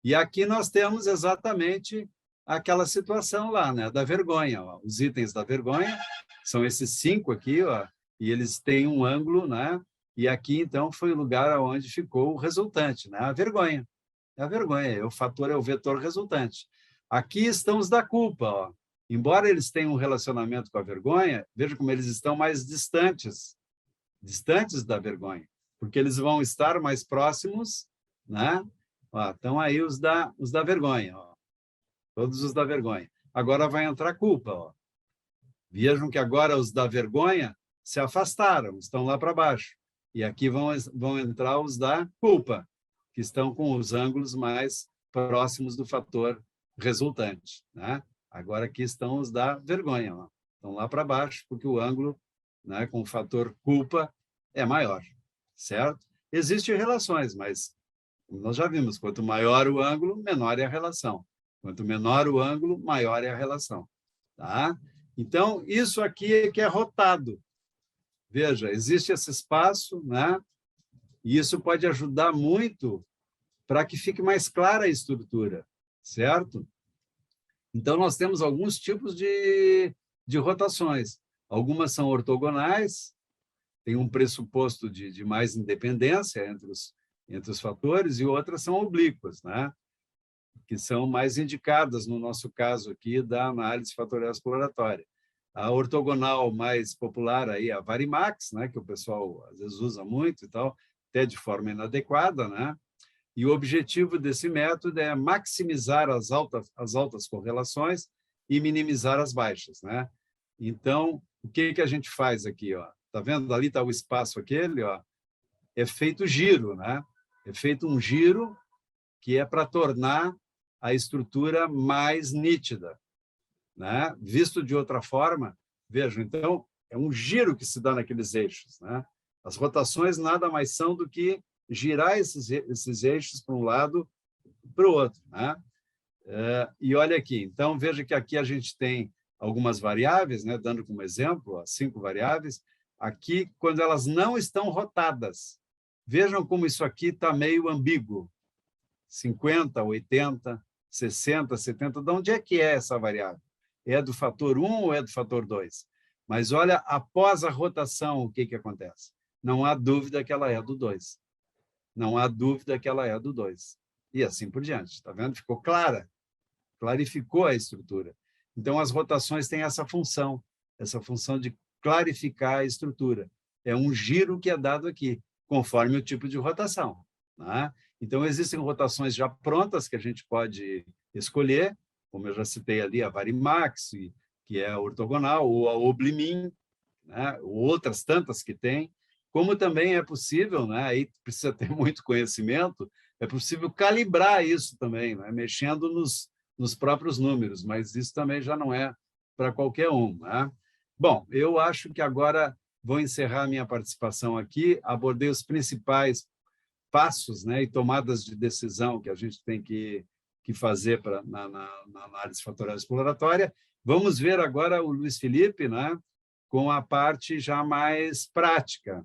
E aqui nós temos exatamente aquela situação lá, né? Da vergonha. Ó. Os itens da vergonha são esses 5 aqui, ó, e eles têm um ângulo, né? E aqui, então, foi o lugar onde ficou o resultante, né? A vergonha. É a vergonha, o fator é o vetor resultante. Aqui estão os da culpa. Ó. Embora eles tenham um relacionamento com a vergonha, veja como eles estão mais distantes da vergonha, porque eles vão estar mais próximos, né? Ó, estão aí os da vergonha, ó. Todos os da vergonha. Agora vai entrar a culpa. Ó. Vejam que agora os da vergonha se afastaram, estão lá para baixo. E aqui vão entrar os da culpa, que estão com os ângulos mais próximos do fator resultante, né? Agora aqui estão os da vergonha, ó. Estão lá para baixo, porque o ângulo, né, com o fator culpa é maior, certo? Existem relações, mas nós já vimos, quanto maior o ângulo, menor é a relação. Quanto menor o ângulo, maior é a relação. Tá? Então, isso aqui é que é rotado. Veja, existe esse espaço, né? E isso pode ajudar muito para que fique mais clara a estrutura, certo? Então, nós temos alguns tipos de rotações. Algumas são ortogonais, tem um pressuposto de mais independência entre os fatores, e outras são oblíquas, né? Que são mais indicadas, no nosso caso aqui, da análise fatorial exploratória. A ortogonal mais popular aí é a Varimax, né? Que o pessoal às vezes usa muito e tal, até de forma inadequada, né? E o objetivo desse método é maximizar as altas correlações e minimizar as baixas, né? Então, o que a gente faz aqui, ó? Tá vendo? Ali está o espaço aquele, ó. É feito giro, né? É feito um giro que é para tornar a estrutura mais nítida, né? Visto de outra forma, vejam, então, é um giro que se dá naqueles eixos, né? As rotações nada mais são do que girar esses eixos para um lado para o outro, né? E olha aqui, então veja que aqui a gente tem algumas variáveis, né? Dando como exemplo, as 5 variáveis, aqui quando elas não estão rotadas. Vejam como isso aqui está meio ambíguo. 50, 80, 60, 70, de onde é que é essa variável? É do fator 1 ou é do fator 2? Mas olha, após a rotação, o que acontece? Não há dúvida que ela é do 2. Não há dúvida que ela é do 2. E assim por diante. Está vendo? Ficou clara. Clarificou a estrutura. Então, as rotações têm essa função de clarificar a estrutura. É um giro que é dado aqui, conforme o tipo de rotação, né? Então, existem rotações já prontas que a gente pode escolher, como eu já citei ali, a Varimax, que é a ortogonal, ou a Oblimin, né? Ou outras tantas que tem, como também é possível, né? Aí precisa ter muito conhecimento, é possível calibrar isso também, né? Mexendo nos próprios números, mas isso também já não é para qualquer um, né? Bom, eu acho que agora vou encerrar a minha participação aqui, abordei os principais passos, né, e tomadas de decisão que a gente tem que fazer na análise fatorial exploratória. Vamos ver agora o Luiz Felipe, né, com a parte já mais prática.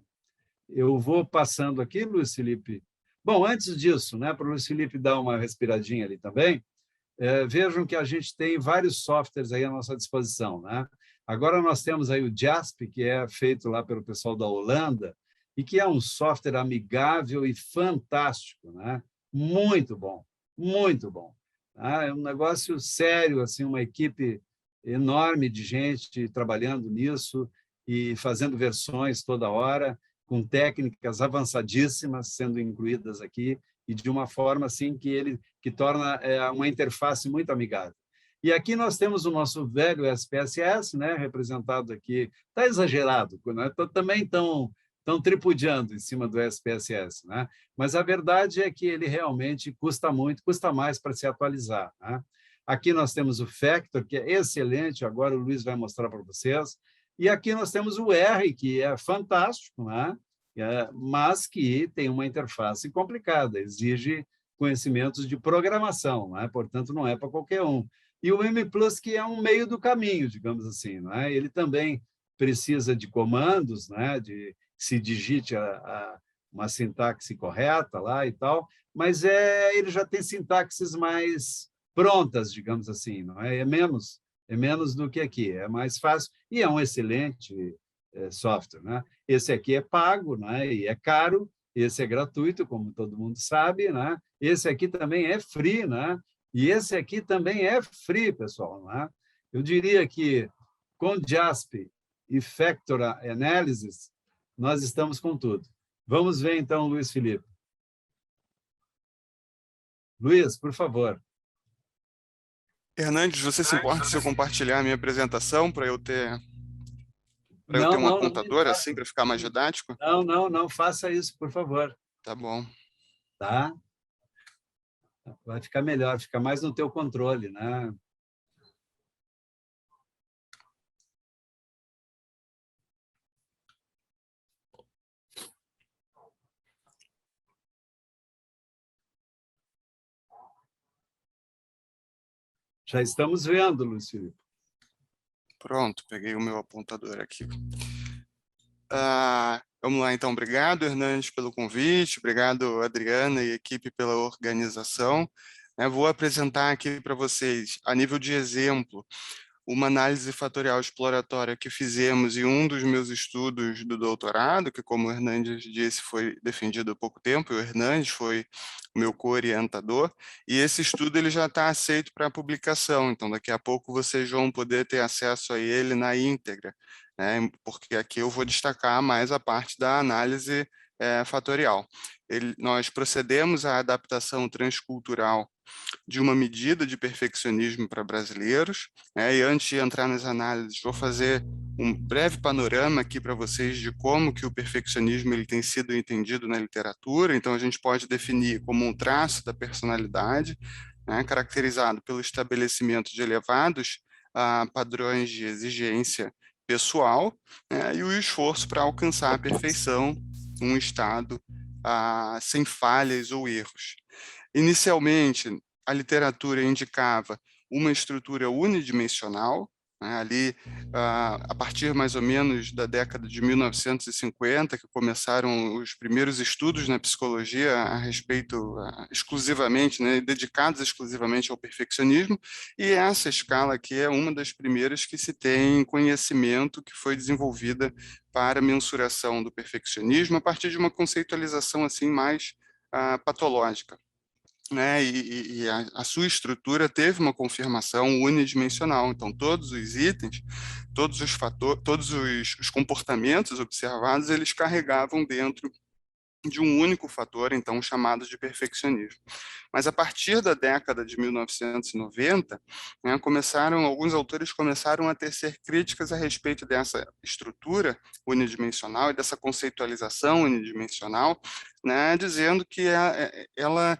Eu vou passando aqui, Luiz Felipe. Bom, antes disso, né, para o Luiz Felipe dar uma respiradinha ali também, vejam que a gente tem vários softwares aí à nossa disposição, né? Agora nós temos aí o JASP, que é feito lá pelo pessoal da Holanda, e que é um software amigável e fantástico, né? Muito bom, muito bom. Tá? É um negócio sério, assim, uma equipe enorme de gente trabalhando nisso e fazendo versões toda hora, com técnicas avançadíssimas sendo incluídas aqui, e de uma forma assim que torna uma interface muito amigável. E aqui nós temos o nosso velho SPSS, né, representado aqui, está exagerado, né? Também estão tripudiando em cima do SPSS, né? Mas a verdade é que ele realmente custa muito, custa mais para se atualizar, né? Aqui nós temos o Factor, que é excelente, agora o Luiz vai mostrar para vocês, e aqui nós temos o R, que é fantástico, né? Mas que tem uma interface complicada, exige conhecimentos de programação, né? Portanto, não é para qualquer um. E o M+, que é um meio do caminho, digamos assim, né? Ele também precisa de comandos, né? De se digite uma sintaxe correta lá e tal, mas ele já tem sintaxes mais prontas, digamos assim, não é? É menos do que aqui, é mais fácil e é um excelente software, né? Esse aqui é pago, né? E é caro. Esse é gratuito, como todo mundo sabe, né? Esse aqui também é free, né? E esse aqui também é free, pessoal, né? Eu diria que com JASP e Factor Analysis nós estamos com tudo. Vamos ver então, Luiz Felipe. Luiz, por favor. Hernandes, você se importa se eu compartilhar a minha apresentação para eu ter um apontador assim, para ficar mais didático? Não, faça isso, por favor. Tá bom. Tá? Vai ficar melhor, fica mais no teu controle, né? Já estamos vendo, Luiz Felipe. Pronto, peguei o meu apontador aqui. Vamos lá, então. Obrigado, Hernandes, pelo convite. Obrigado, Adriana e equipe pela organização. Vou apresentar aqui para vocês, a nível de exemplo, uma análise fatorial exploratória que fizemos em um dos meus estudos do doutorado, que, como o Hernandes disse, foi defendido há pouco tempo, e o Hernandes foi o meu co-orientador, e esse estudo ele já está aceito para publicação, então daqui a pouco vocês vão poder ter acesso a ele na íntegra, né? Porque aqui eu vou destacar mais a parte da análise fatorial. Nós procedemos à adaptação transcultural de uma medida de perfeccionismo para brasileiros, né? E antes de entrar nas análises, vou fazer um breve panorama aqui para vocês de como que o perfeccionismo ele tem sido entendido na literatura. Então, a gente pode definir como um traço da personalidade, né, caracterizado pelo estabelecimento de elevados padrões de exigência pessoal, né, e o esforço para alcançar a perfeição, um estado sem falhas ou erros. Inicialmente, a literatura indicava uma estrutura unidimensional, né, ali, a partir mais ou menos da década de 1950, que começaram os primeiros estudos na psicologia a respeito, exclusivamente, né, dedicados exclusivamente ao perfeccionismo, e essa escala aqui é uma das primeiras que se tem conhecimento que foi desenvolvida para mensuração do perfeccionismo a partir de uma conceitualização assim mais patológica, né, e a sua estrutura teve uma confirmação unidimensional. Então, todos os itens, todos os fatores, todos os comportamentos observados, eles carregavam dentro de um único fator, então chamado de perfeccionismo. Mas a partir da década de 1990, né, alguns autores começaram a tecer críticas a respeito dessa estrutura unidimensional e dessa conceitualização unidimensional, né, dizendo que ela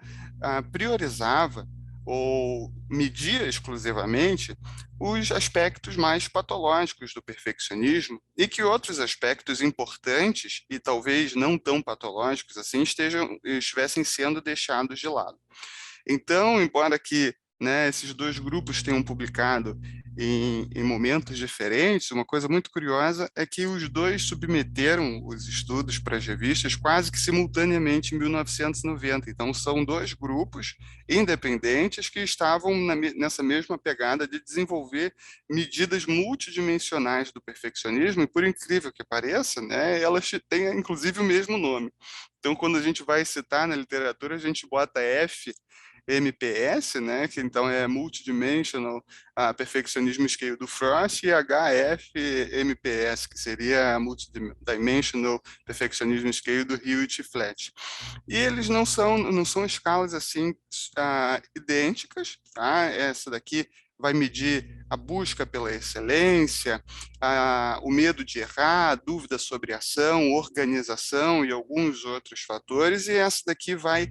priorizava ou media exclusivamente os aspectos mais patológicos do perfeccionismo e que outros aspectos importantes e talvez não tão patológicos assim estivessem sendo deixados de lado. Então, embora que, né, esses dois grupos tenham publicado em momentos diferentes, uma coisa muito curiosa é que os dois submeteram os estudos para as revistas quase que simultaneamente em 1990. Então, são dois grupos independentes que estavam nessa mesma pegada de desenvolver medidas multidimensionais do perfeccionismo, e por incrível que pareça, né, elas têm inclusive o mesmo nome. Então, quando a gente vai citar na literatura, a gente bota MPS, né, que então é Multidimensional Perfectionism Scale do Frost, e HFMPS, que seria a Multidimensional Perfectionism Scale do Hewitt e Flatt. E eles não são escalas assim idênticas, tá? Essa daqui vai medir a busca pela excelência, o medo de errar, a dúvida sobre ação, organização e alguns outros fatores, e essa daqui vai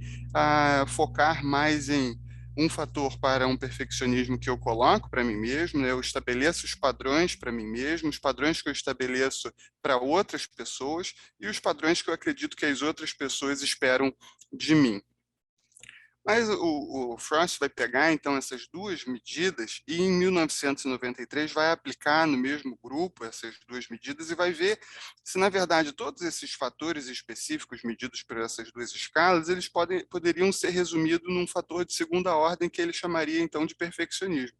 focar mais em um fator para um perfeccionismo que eu coloco para mim mesmo, né? Eu estabeleço os padrões para mim mesmo, os padrões que eu estabeleço para outras pessoas e os padrões que eu acredito que as outras pessoas esperam de mim. Mas o Frost vai pegar, então, essas duas medidas e, em 1993, vai aplicar no mesmo grupo essas duas medidas e vai ver se, na verdade, todos esses fatores específicos medidos por essas duas escalas, eles poderiam ser resumidos num fator de segunda ordem que ele chamaria, então, de perfeccionismo.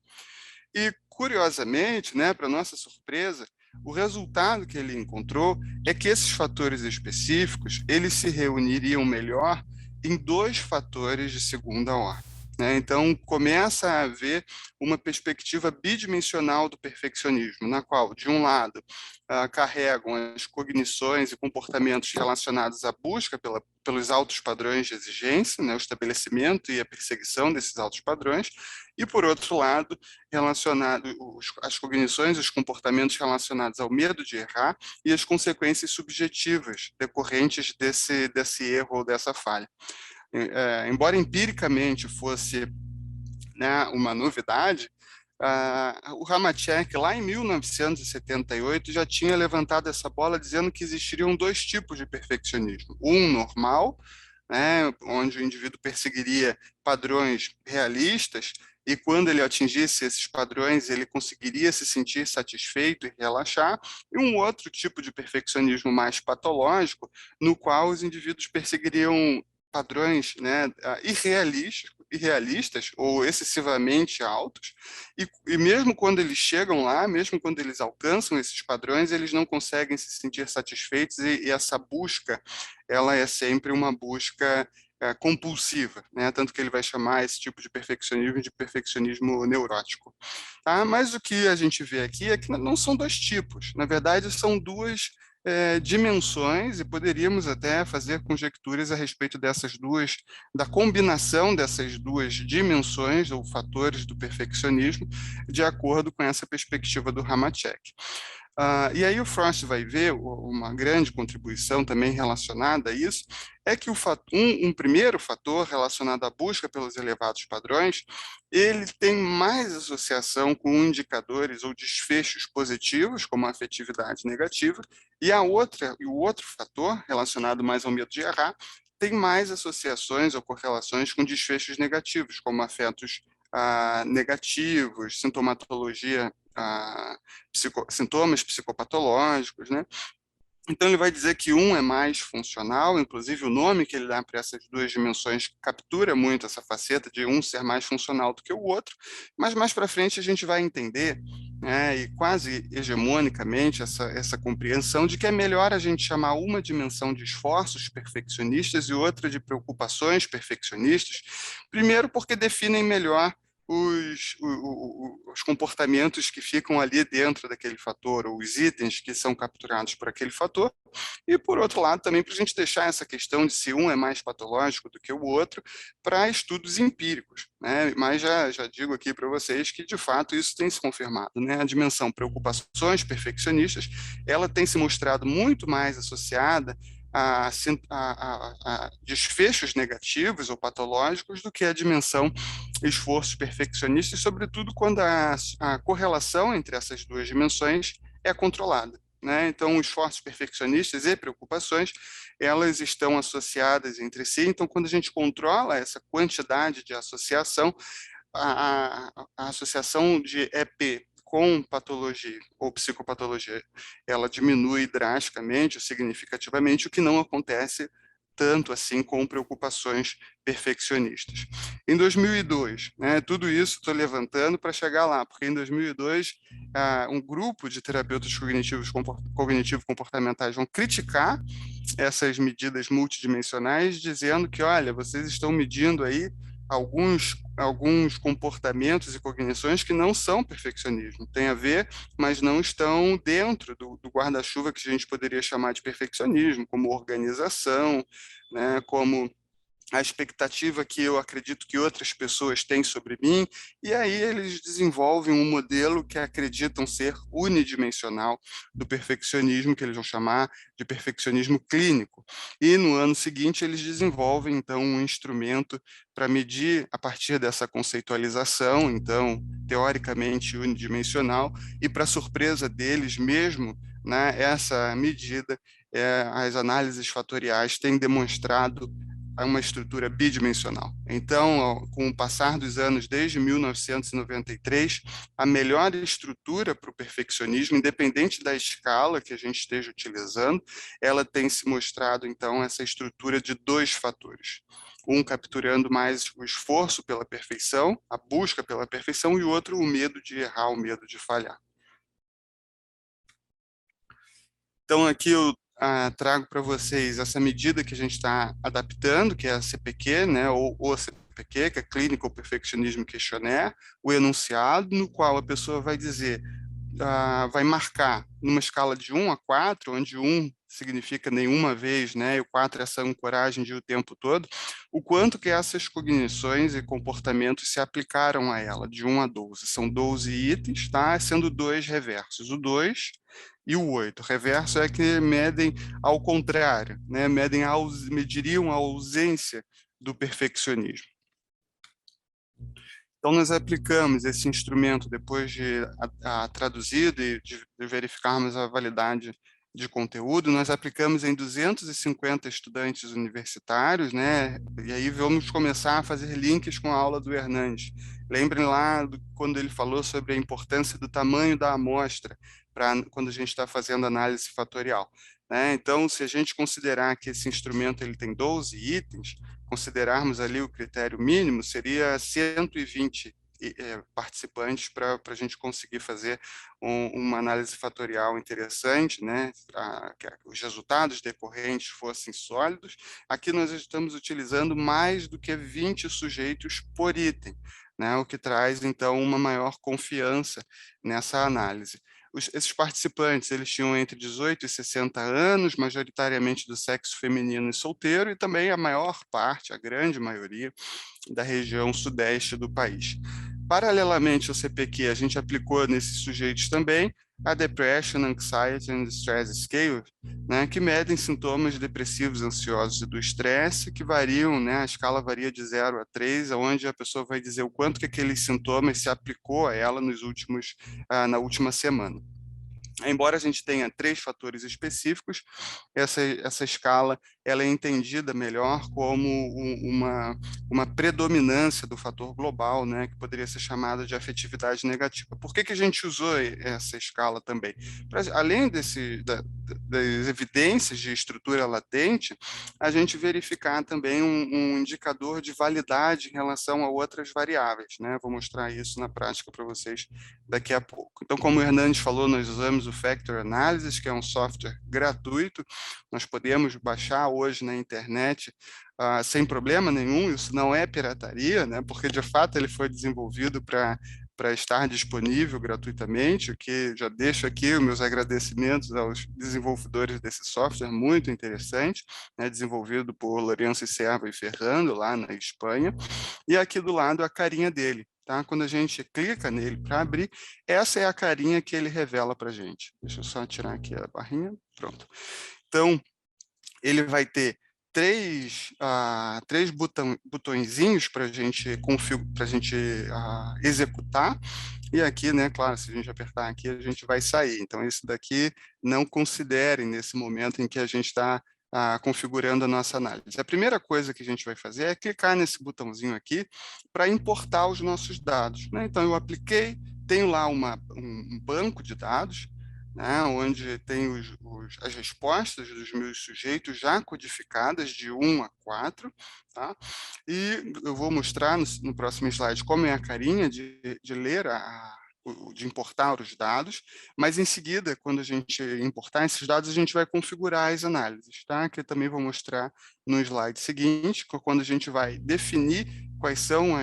E, curiosamente, né, para nossa surpresa, o resultado que ele encontrou é que esses fatores específicos, eles se reuniriam melhor em dois fatores de segunda ordem, né? Então, começa a haver uma perspectiva bidimensional do perfeccionismo, na qual, de um lado, carregam as cognições e comportamentos relacionados à busca pelos altos padrões de exigência, né, o estabelecimento e a perseguição desses altos padrões, e, por outro lado, as cognições e os comportamentos relacionados ao medo de errar e as consequências subjetivas decorrentes desse erro ou dessa falha. Embora empiricamente fosse, né, uma novidade, o Hamacek, lá em 1978, já tinha levantado essa bola dizendo que existiriam dois tipos de perfeccionismo. Um normal, né, onde o indivíduo perseguiria padrões realistas, e quando ele atingisse esses padrões, ele conseguiria se sentir satisfeito e relaxar, e um outro tipo de perfeccionismo mais patológico, no qual os indivíduos perseguiriam padrões, né, irrealistas ou excessivamente altos, e mesmo quando eles chegam lá, mesmo quando eles alcançam esses padrões, eles não conseguem se sentir satisfeitos, e essa busca, ela é sempre uma busca compulsiva, né? Tanto que ele vai chamar esse tipo de perfeccionismo neurótico. Tá? Mas o que a gente vê aqui é que não são dois tipos, na verdade são duas dimensões, e poderíamos até fazer conjecturas a respeito da combinação dessas duas dimensões ou fatores do perfeccionismo, de acordo com essa perspectiva do Hamacek. E aí o Frost vai ver uma grande contribuição também relacionada a isso, é que um primeiro fator relacionado à busca pelos elevados padrões, ele tem mais associação com indicadores ou desfechos positivos, como a afetividade negativa, e o outro fator, relacionado mais ao medo de errar, tem mais associações ou correlações com desfechos negativos, como afetos negativos, sintomatologia, sintomas psicopatológicos, né? Então, ele vai dizer que um é mais funcional, inclusive o nome que ele dá para essas duas dimensões captura muito essa faceta de um ser mais funcional do que o outro, mas mais para frente a gente vai entender, né, e quase hegemonicamente, essa compreensão de que é melhor a gente chamar uma dimensão de esforços perfeccionistas e outra de preocupações perfeccionistas, primeiro porque definem melhor os comportamentos que ficam ali dentro daquele fator, ou os itens que são capturados por aquele fator, e por outro lado também para a gente deixar essa questão de se um é mais patológico do que o outro para estudos empíricos, né? Mas já digo aqui para vocês que de fato isso tem se confirmado, né? A dimensão preocupações perfeccionistas, ela tem se mostrado muito mais associada a desfechos negativos ou patológicos do que a dimensão esforços perfeccionistas, sobretudo quando a correlação entre essas duas dimensões é controlada, né? Então, esforços perfeccionistas e preocupações, elas estão associadas entre si. Então, quando a gente controla essa quantidade de associação, a associação de EP com patologia ou psicopatologia, ela diminui drasticamente ou significativamente, o que não acontece tanto assim com preocupações perfeccionistas. Em 2002, né, tudo isso estou levantando para chegar lá, porque em 2002, um grupo de terapeutas cognitivo-comportamentais vão criticar essas medidas multidimensionais, dizendo que, olha, vocês estão medindo aí alguns comportamentos e cognições que não são perfeccionismo, tem a ver, mas não estão dentro do guarda-chuva que a gente poderia chamar de perfeccionismo, como organização, né, como a expectativa que eu acredito que outras pessoas têm sobre mim, e aí eles desenvolvem um modelo que acreditam ser unidimensional do perfeccionismo, que eles vão chamar de perfeccionismo clínico. E no ano seguinte eles desenvolvem, então, um instrumento para medir a partir dessa conceitualização, então, teoricamente unidimensional, e para surpresa deles mesmo, né, essa medida, as análises fatoriais têm demonstrado uma estrutura bidimensional. Então, com o passar dos anos, desde 1993, a melhor estrutura para o perfeccionismo, independente da escala que a gente esteja utilizando, ela tem se mostrado, então, essa estrutura de dois fatores. Um capturando mais o esforço pela perfeição, a busca pela perfeição, e o outro o medo de errar, o medo de falhar. Então, aqui eu trago para vocês essa medida que a gente está adaptando, que é a CPQ, né, ou o CPQ, que é Clinical Perfectionism Questionnaire, o enunciado, no qual a pessoa vai dizer, vai marcar numa escala de 1 a 4, onde 1 significa nenhuma vez, né, e o 4 é essa ancoragem de o tempo todo, o quanto que essas cognições e comportamentos se aplicaram a ela, de 1 a 12. São 12 itens, tá? Sendo 2 reversos. O 2 e o 8. Reverso é que medem ao contrário, né? Mediriam a ausência do perfeccionismo. Então, nós aplicamos esse instrumento depois de traduzido e de verificarmos a validade de conteúdo, nós aplicamos em 250 estudantes universitários, né? E aí vamos começar a fazer links com a aula do Hernandes. Lembrem lá quando ele falou sobre a importância do tamanho da amostra quando a gente está fazendo análise fatorial, né? Então, se a gente considerar que esse instrumento ele tem 12 itens, considerarmos ali o critério mínimo, seria 120 participantes para a gente conseguir fazer uma análise fatorial interessante, né, para que os resultados decorrentes fossem sólidos. Aqui nós estamos utilizando mais do que 20 sujeitos por item, né, o que traz, então, uma maior confiança nessa análise. Esses participantes, eles tinham entre 18 e 60 anos, majoritariamente do sexo feminino e solteiro, e também a maior parte, a grande maioria, da região sudeste do país. Paralelamente ao CPQ, a gente aplicou nesses sujeitos também a Depression, Anxiety and Stress Scale, né, que medem sintomas depressivos, ansiosos e do estresse, que variam, né, a escala varia de 0 a 3, onde a pessoa vai dizer o quanto que aqueles sintomas se aplicou a ela na última semana. Embora a gente tenha 3 fatores específicos, essa escala ela é entendida melhor como uma predominância do fator global, né, que poderia ser chamada de afetividade negativa. Por que a gente usou essa escala também? Além das evidências de estrutura latente, a gente verificar também um indicador de validade em relação a outras variáveis, né? Vou mostrar isso na prática para vocês daqui a pouco. Então, como o Hernandes falou, nós usamos o Factor Analysis, que é um software gratuito, nós podemos baixar hoje na internet sem problema nenhum, isso não é pirataria, né? Porque de fato ele foi desenvolvido para estar disponível gratuitamente, o que já deixo aqui os meus agradecimentos aos desenvolvedores desse software, muito interessante, né? Desenvolvido por Lourenço Serva e Ferrando, lá na Espanha, e aqui do lado a carinha dele. Tá? Quando a gente clica nele para abrir, essa é a carinha que ele revela para a gente. Deixa eu só tirar aqui a barrinha, pronto. Então, ele vai ter três botõezinhos para a gente executar, e aqui, né, claro, se a gente apertar aqui, a gente vai sair. Então, esse daqui não considerem nesse momento em que a gente está configurando a nossa análise. A primeira coisa que a gente vai fazer é clicar nesse botãozinho aqui para importar os nossos dados, né? Então, eu apliquei, tenho lá um banco de dados, né, onde tem as respostas dos meus sujeitos já codificadas de 1 a 4, tá? E eu vou mostrar no próximo slide como é a carinha de ler de importar os dados, mas em seguida, quando a gente importar esses dados, a gente vai configurar as análises, tá? Que eu também vou mostrar no slide seguinte, quando a gente vai definir quais são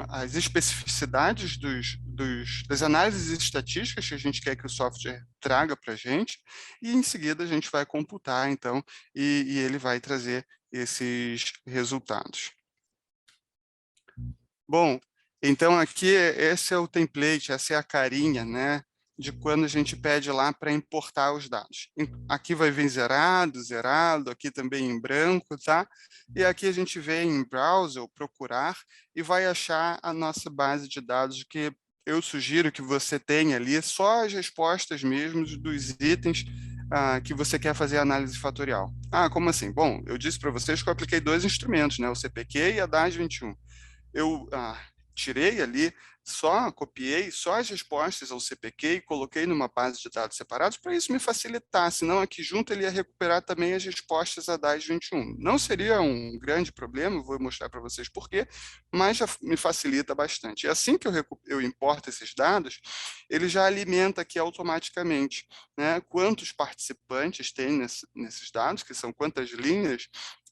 as especificidades das análises estatísticas que a gente quer que o software traga para a gente, e em seguida a gente vai computar, então, e ele vai trazer esses resultados. Bom, então aqui esse é o template, essa é a carinha, né, de quando a gente pede lá para importar os dados. Aqui vai vir zerado, zerado, aqui também em branco, tá? E aqui a gente vem em browser, ou procurar, e vai achar a nossa base de dados, que eu sugiro que você tenha ali só as respostas mesmo dos itens que você quer fazer a análise fatorial. Como assim? Bom, eu disse para vocês que eu apliquei 2 instrumentos, né, o CPQ e a DAS21. Eu tirei ali, copiei só as respostas ao CPQ e coloquei numa base de dados separados para isso me facilitar, senão aqui junto ele ia recuperar também as respostas a DAS21. Não seria um grande problema, vou mostrar para vocês por quê, mas já me facilita bastante. E assim que eu importo esses dados, ele já alimenta aqui automaticamente, né, quantos participantes tem nesses dados, que são quantas linhas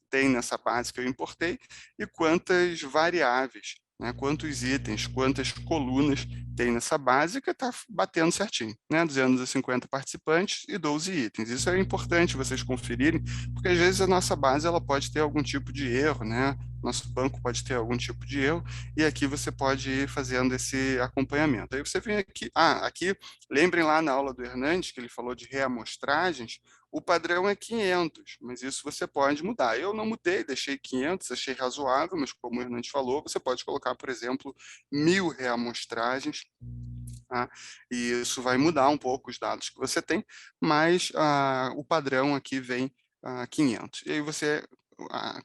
tem nessa base que eu importei, e quantas variáveis, né, quantos itens, quantas colunas tem nessa base, que está batendo certinho, né, 250 participantes e 12 itens. Isso é importante vocês conferirem, porque às vezes a nossa base ela pode ter algum tipo de erro, né, nosso banco pode ter algum tipo de erro, e aqui você pode ir fazendo esse acompanhamento. Aí você vem aqui, aqui, lembrem lá na aula do Hernandes, que ele falou de reamostragens, o padrão é 500, mas isso você pode mudar. Eu não mudei, deixei 500, achei razoável, mas como o Hernandes falou, você pode colocar, por exemplo, 1000 reamostragens, tá? E isso vai mudar um pouco os dados que você tem, mas o padrão aqui vem 500. E aí você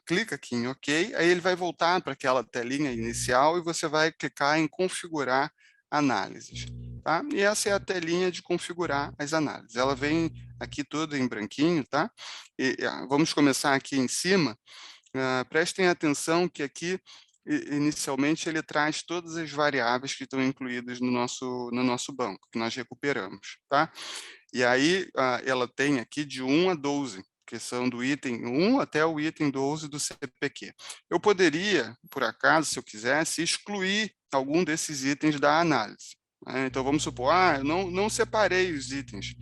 clica aqui em OK, aí ele vai voltar para aquela telinha inicial e você vai clicar em configurar análises. Tá? E essa é a telinha de configurar as análises. Ela vem aqui toda em branquinho, tá? E, vamos começar aqui em cima. Prestem atenção que aqui, inicialmente, ele traz todas as variáveis que estão incluídas no nosso banco, que nós recuperamos, tá? E aí, ela tem aqui de 1 a 12, que são do item 1 até o item 12 do CPQ. Eu poderia, por acaso, se eu quisesse, excluir algum desses itens da análise. Então, vamos supor, eu não separei os itens.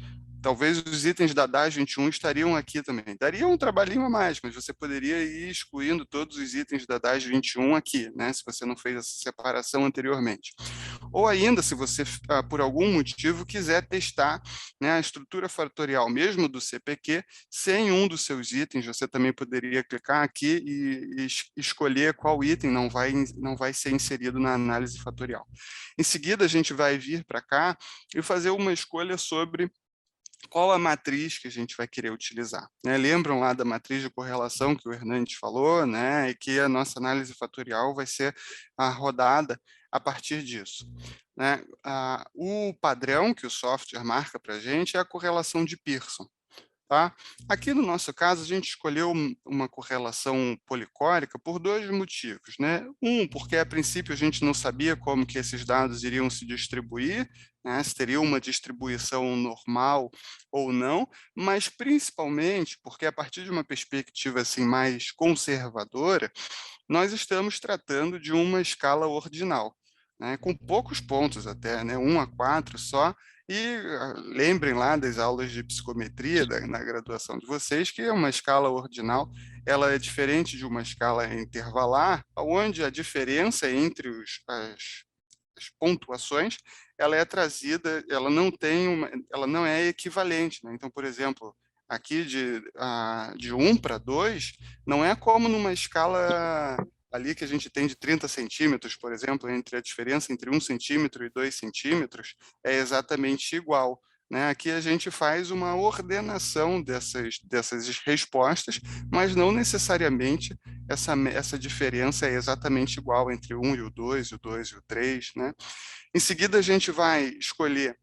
talvez os itens da DAS 21 estariam aqui também. Daria um trabalhinho a mais, mas você poderia ir excluindo todos os itens da DAS 21 aqui, né, se você não fez essa separação anteriormente. Ou ainda, se você, por algum motivo, quiser testar, né, a estrutura fatorial mesmo do CPQ, sem um dos seus itens, você também poderia clicar aqui e escolher qual item não vai ser inserido na análise fatorial. Em seguida, a gente vai vir para cá e fazer uma escolha sobre qual a matriz que a gente vai querer utilizar, né? Lembram lá da matriz de correlação que o Hernandes falou, né? E que a nossa análise fatorial vai ser rodada a partir disso, né? O padrão que o software marca para a gente é a correlação de Pearson. Tá? Aqui no nosso caso, a gente escolheu uma correlação policórica por dois motivos, né? Um, porque a princípio a gente não sabia como que esses dados iriam se distribuir, né? Se teria uma distribuição normal ou não, mas principalmente porque a partir de uma perspectiva assim mais conservadora, nós estamos tratando de uma escala ordinal, né? Com poucos pontos até, né? 1 a 4 só. E lembrem lá das aulas de psicometria na graduação de vocês, que uma escala ordinal ela é diferente de uma escala intervalar, onde a diferença entre as pontuações ela é trazida, ela não é equivalente, né? Então, por exemplo, aqui de 1 para 2, não é como numa escala ali que a gente tem de 30 centímetros, por exemplo, entre a diferença entre 1 centímetro e 2 centímetros, é exatamente igual, né? Aqui a gente faz uma ordenação dessas respostas, mas não necessariamente essa diferença é exatamente igual entre 1 e o 2, o 2 e o 3, né? Em seguida, a gente vai escolher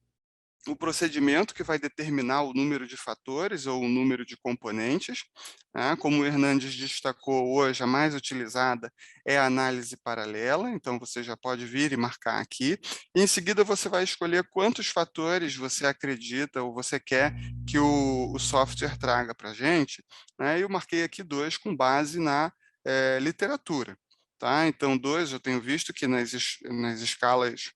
o procedimento que vai determinar o número de fatores ou o número de componentes, né? Como o Hernandes destacou hoje, a mais utilizada é a análise paralela, então você já pode vir e marcar aqui. E em seguida você vai escolher quantos fatores você acredita ou você quer que o software traga para a gente, né? Eu marquei aqui 2 com base na literatura. Tá? Então, 2, eu tenho visto que nas escalas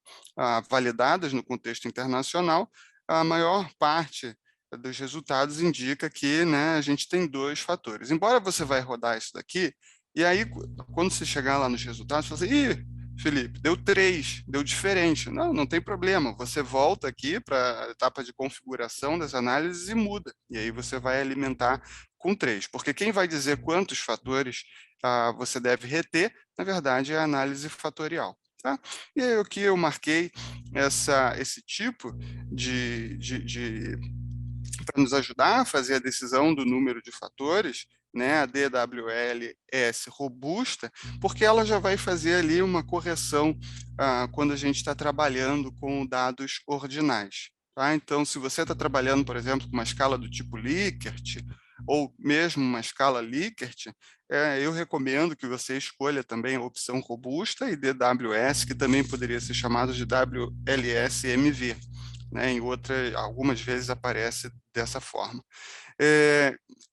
validadas no contexto internacional, a maior parte dos resultados indica que, né, a gente tem 2 fatores. Embora você vai rodar isso daqui, e aí, quando você chegar lá nos resultados, você fala assim, Felipe, deu 3, deu diferente. Não, não tem problema, você volta aqui para a etapa de configuração das análises e muda. E aí você vai alimentar com 3, porque quem vai dizer quantos fatores você deve reter, na verdade, é a análise fatorial. Tá? E aí aqui eu marquei esse tipo para nos ajudar a fazer a decisão do número de fatores, né, a DWLS robusta, porque ela já vai fazer ali uma correção quando a gente está trabalhando com dados ordinais. Tá? Então, se você está trabalhando, por exemplo, com uma escala do tipo Likert, ou mesmo uma escala Likert, eu recomendo que você escolha também a opção robusta e DWS, que também poderia ser chamado de WLS-MV. Né? Algumas vezes aparece dessa forma.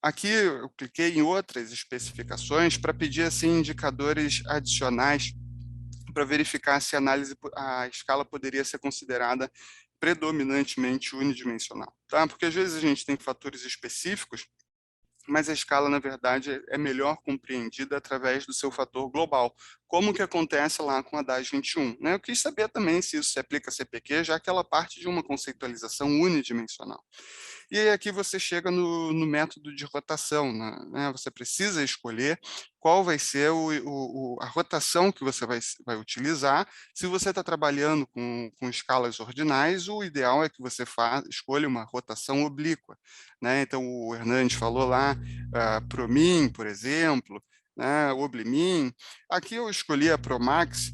Aqui eu cliquei em outras especificações para pedir assim, indicadores adicionais para verificar se a escala poderia ser considerada predominantemente unidimensional. Tá? Porque às vezes a gente tem fatores específicos, mas a escala, na verdade, é melhor compreendida através do seu fator global, como que acontece lá com a DAS 21. Né? Eu quis saber também se isso se aplica a CPQ, já que ela parte de uma conceitualização unidimensional. E aí aqui você chega no método de rotação, né? Você precisa escolher qual vai ser a rotação que você vai utilizar. Se você está trabalhando com escalas ordinais, o ideal é que você escolha uma rotação oblíqua. Né? Então, o Hernandes falou lá, ProMin, por exemplo, né? Oblimin. Aqui eu escolhi a Promax,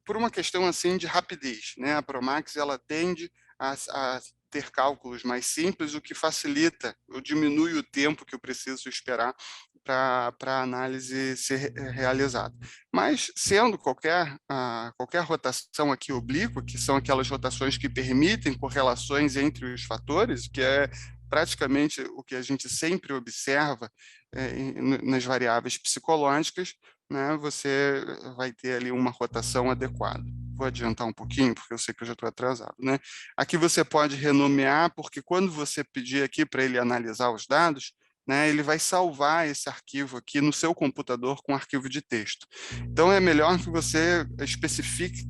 por uma questão assim de rapidez, né? A Promax ela tende a ter cálculos mais simples, o que facilita ou diminui o tempo que eu preciso esperar para a análise ser realizada. Mas, sendo qualquer rotação aqui oblíqua, que são aquelas rotações que permitem correlações entre os fatores, que é praticamente o que a gente sempre observa nas variáveis psicológicas, né, você vai ter ali uma rotação adequada. vou adiantar um pouquinho, porque eu sei que eu já estou atrasado, né? Aqui você pode renomear, porque quando você pedir aqui para ele analisar os dados, né, ele vai salvar esse arquivo aqui no seu computador com arquivo de texto. Então, é melhor que você especifique,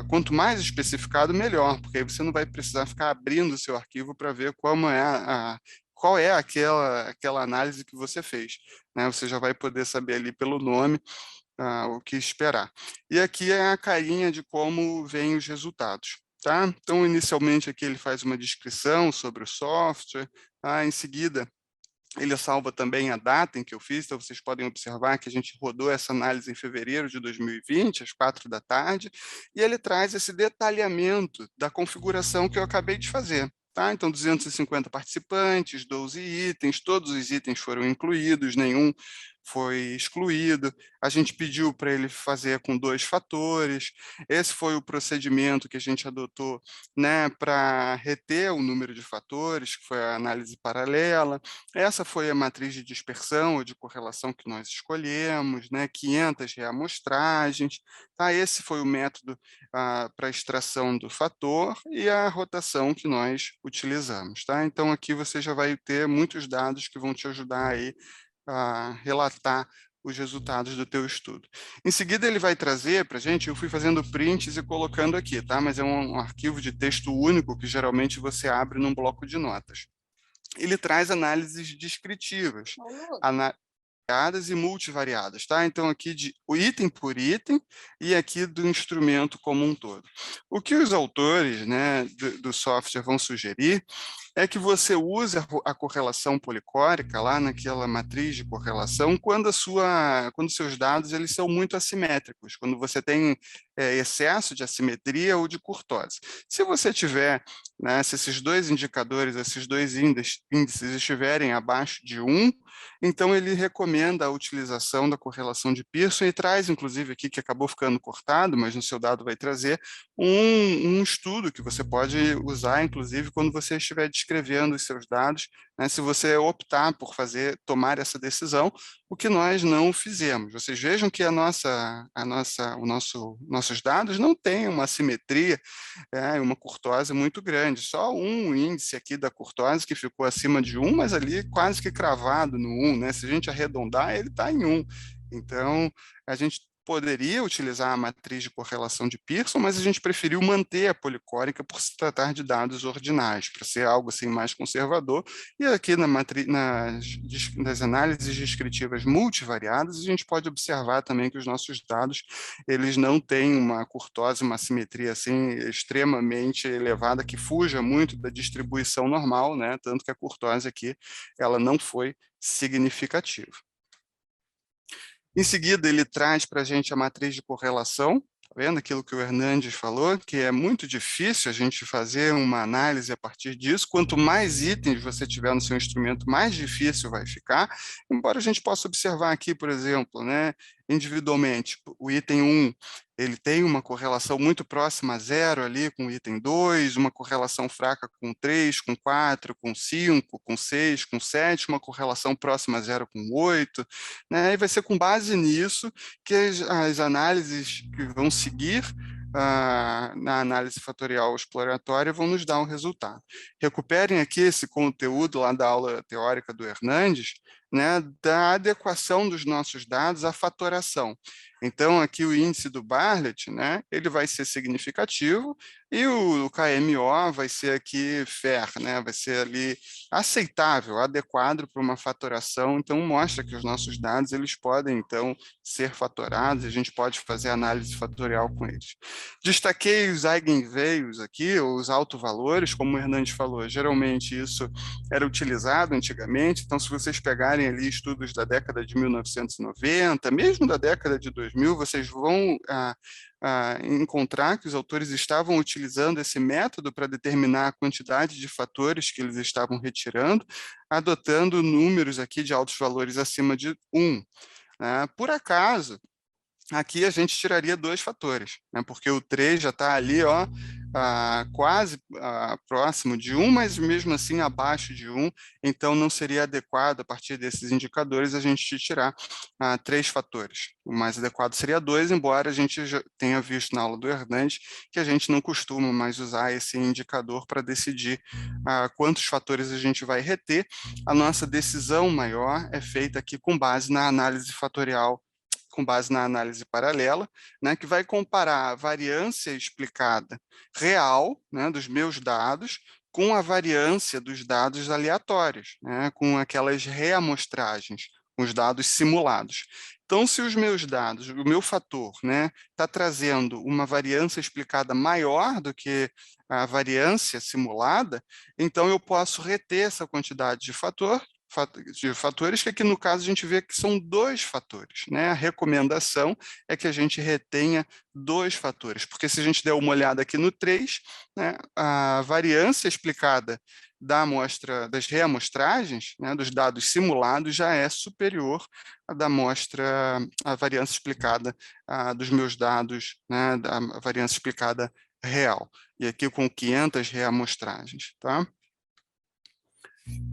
quanto mais especificado, melhor, porque aí você não vai precisar ficar abrindo o seu arquivo para ver como é qual é aquela análise que você fez, né? Você já vai poder saber ali pelo nome o que esperar. E aqui é a carinha de como vêm os resultados. Tá? Então, inicialmente, aqui ele faz uma descrição sobre o software, em seguida, ele salva também a data em que eu fiz, então vocês podem observar que a gente rodou essa análise em fevereiro de 2020, às 4 da tarde, e ele traz esse detalhamento da configuração que eu acabei de fazer. Tá? Então, 250 participantes, 12 itens, todos os itens foram incluídos, nenhum foi excluído. A gente pediu para ele fazer com 2 fatores. Esse foi o procedimento que a gente adotou, né, para reter o número de fatores, que foi a análise paralela. Essa foi a matriz de dispersão ou de correlação que nós escolhemos, né, 500 reamostragens. Tá? Esse foi o método para extração do fator e a rotação que nós utilizamos. Tá? Então, aqui você já vai ter muitos dados que vão te ajudar aí a relatar os resultados do teu estudo. Em seguida, ele vai trazer para a gente, eu fui fazendo prints e colocando aqui, tá? Mas é um arquivo de texto único que geralmente você abre num bloco de notas. Ele traz análises descritivas, variadas e multivariadas, tá? Então, aqui de item por item e aqui do instrumento como um todo. O que os autores, né, do software vão sugerir é que você use a correlação policórica lá naquela matriz de correlação quando seus dados eles são muito assimétricos, quando você tem excesso de assimetria ou de curtose. Se você tiver, né, se esses dois indicadores, esses dois índices estiverem abaixo de 1, então ele recomenda a utilização da correlação de Pearson e traz, inclusive aqui, que acabou ficando cortado, mas no seu dado vai trazer, um estudo que você pode usar, inclusive, quando você estiver descrevendo os seus dados, né, se você optar por tomar essa decisão, o que nós não fizemos. Vocês vejam que nossos dados não têm uma simetria, uma curtose muito grande, só um índice aqui da curtose que ficou acima de 1, mas ali quase que cravado no 1, né? Se a gente arredondar, ele está em 1. Então, a gente poderia utilizar a matriz de correlação de Pearson, mas a gente preferiu manter a policórica por se tratar de dados ordinais, para ser algo assim mais conservador. E aqui nas análises descritivas multivariadas, a gente pode observar também que os nossos dados eles não têm uma curtose, uma simetria assim extremamente elevada que fuja muito da distribuição normal, né? Tanto que a curtose aqui ela não foi significativa. Em seguida, ele traz para a gente a matriz de correlação, tá vendo aquilo que o Hernandes falou, que é muito difícil a gente fazer uma análise a partir disso. Quanto mais itens você tiver no seu instrumento, mais difícil vai ficar, embora a gente possa observar aqui, por exemplo, né, individualmente, o item 1, ele tem uma correlação muito próxima a 0 ali com o item 2, uma correlação fraca com 3, com 4, com 5, com 6, com 7, uma correlação próxima a 0 com 8, né? E vai ser com base nisso que as análises que vão seguir na análise fatorial exploratória vão nos dar um resultado. Recuperem aqui esse conteúdo lá da aula teórica do Hernandes, né, da adequação dos nossos dados à fatoração. Então, aqui o índice do Bartlett, né, ele vai ser significativo e o KMO vai ser aqui fair, né, vai ser ali aceitável, adequado para uma fatoração. Então, mostra que os nossos dados eles podem, então, ser fatorados, a gente pode fazer análise fatorial com eles. Destaquei os eigenvalues aqui, os autovalores, como o Hernandes falou, geralmente isso era utilizado antigamente, então se vocês pegarem ali estudos da década de 1990, mesmo da década de 2000, vocês vão encontrar que os autores estavam utilizando esse método para determinar a quantidade de fatores que eles estavam retirando, adotando números aqui de altos valores acima de 1. Por acaso, aqui a gente tiraria 2 fatores, né, porque o 3 já está ali, ó, quase próximo de 1, mas mesmo assim abaixo de 1, então não seria adequado, a partir desses indicadores, a gente tirar 3 fatores. O mais adequado seria 2, embora a gente já tenha visto na aula do Hernandes que a gente não costuma mais usar esse indicador para decidir quantos fatores a gente vai reter. A nossa decisão maior é feita aqui com base na análise fatorial, com base na análise paralela, né, que vai comparar a variância explicada real, né, dos meus dados com a variância dos dados aleatórios, né, com aquelas reamostragens, com os dados simulados. Então, se os meus dados, o meu fator, né, está trazendo uma variância explicada maior do que a variância simulada, então eu posso reter essa quantidade de fatores, que aqui no caso a gente vê que são 2 fatores, né? A recomendação é que a gente retenha 2 fatores, porque se a gente der uma olhada aqui no 3, né, a variância explicada da amostra, das reamostragens, né, dos dados simulados, já é superior à da amostra, a variância explicada dos meus dados, né, da variância explicada real. E aqui com 500 reamostragens, tá?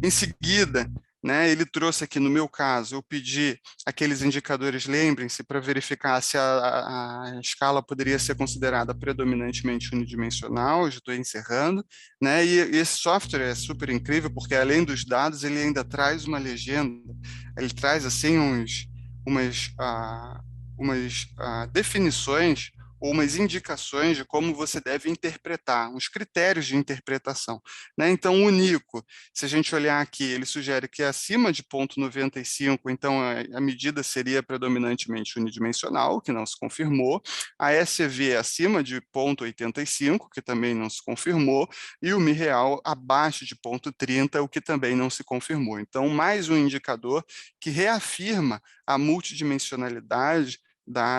Em seguida, né, ele trouxe aqui, no meu caso, eu pedi aqueles indicadores, lembrem-se, para verificar se a escala poderia ser considerada predominantemente unidimensional. Eu já estou encerrando, né, e esse software é super incrível, porque além dos dados, ele ainda traz uma legenda, ele traz, assim, umas definições ou umas indicações de como você deve interpretar, uns critérios de interpretação, né? Então, o Nico, se a gente olhar aqui, ele sugere que acima de 0,95, então a medida seria predominantemente unidimensional, o que não se confirmou. A SV acima de 0,85, que também não se confirmou, e o Mi-real abaixo de 0,30, o que também não se confirmou. Então, mais um indicador que reafirma a multidimensionalidade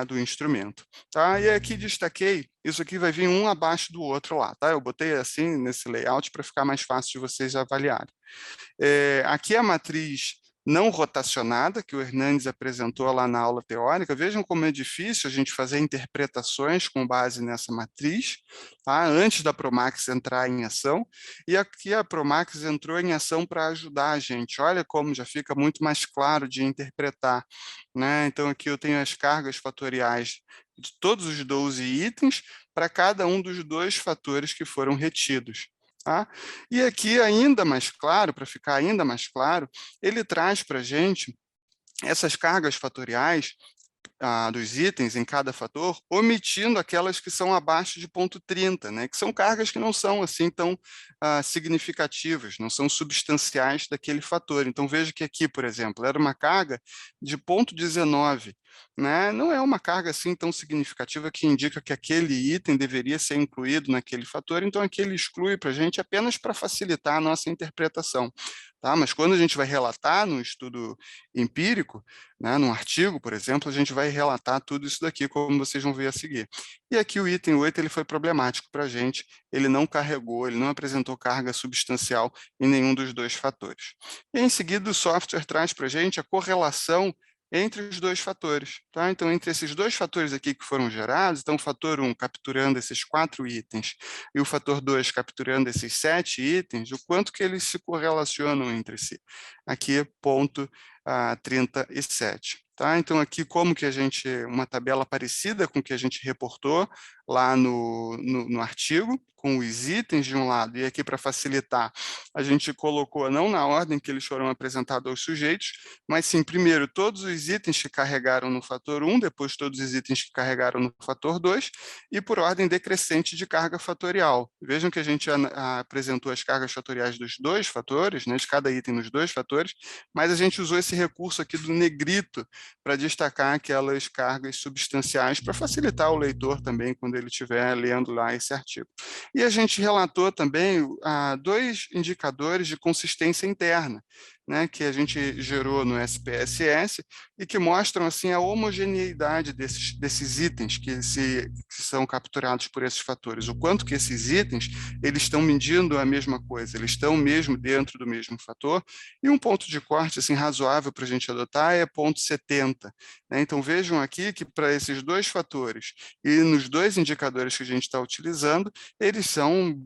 do instrumento, tá? E aqui destaquei, isso aqui vai vir um abaixo do outro lá, tá? Eu botei assim nesse layout para ficar mais fácil de vocês avaliarem. Aqui a matriz não rotacionada, que o Hernandes apresentou lá na aula teórica. Vejam como é difícil a gente fazer interpretações com base nessa matriz, tá? Antes da Promax entrar em ação. E aqui a Promax entrou em ação para ajudar a gente. Olha como já fica muito mais claro de interpretar, né? Então aqui eu tenho as cargas fatoriais de todos os 12 itens para cada um dos 2 fatores que foram retidos. Tá? E aqui, ainda mais claro, para ficar ainda mais claro, ele traz para a gente essas cargas fatoriais dos itens em cada fator, omitindo aquelas que são abaixo de 0,30, né, que são cargas que não são assim tão significativas, não são substanciais daquele fator. Então, veja que aqui, por exemplo, era uma carga de 0,19, né, não é uma carga assim tão significativa que indica que aquele item deveria ser incluído naquele fator, então aqui ele exclui para a gente apenas para facilitar a nossa interpretação. Tá? Mas quando a gente vai relatar no estudo empírico, né, num artigo, por exemplo, a gente vai relatar tudo isso daqui, como vocês vão ver a seguir. E aqui o item 8 ele foi problemático para a gente, ele não carregou, ele não apresentou carga substancial em nenhum dos 2 fatores. E em seguida o software traz para a gente a correlação entre os 2 fatores. Tá? Então, entre esses 2 fatores aqui que foram gerados, então o fator 1 capturando esses 4 itens e o fator 2 capturando esses 7 itens, o quanto que eles se correlacionam entre si. Aqui, 0,37. Tá? Então, aqui como que a gente, uma tabela parecida com o que a gente reportou lá no artigo, com os itens de um lado, e aqui para facilitar, a gente colocou não na ordem que eles foram apresentados aos sujeitos, mas sim, primeiro, todos os itens que carregaram no fator 1, depois todos os itens que carregaram no fator 2, e por ordem decrescente de carga fatorial. Vejam que a gente apresentou as cargas fatoriais dos 2 fatores, né, de cada item nos 2 fatores, mas a gente usou esse recurso aqui do negrito para destacar aquelas cargas substanciais, para facilitar o leitor também quando ele estiver lendo lá esse artigo. E a gente relatou também 2 indicadores de consistência interna, né, que a gente gerou no SPSS e que mostram assim a homogeneidade desses itens que são capturados por esses fatores, o quanto que esses itens eles estão medindo a mesma coisa, eles estão mesmo dentro do mesmo fator, e um ponto de corte assim, razoável para a gente adotar é 0,70, né? Então, vejam aqui que para esses dois fatores e nos dois indicadores que a gente está utilizando, eles são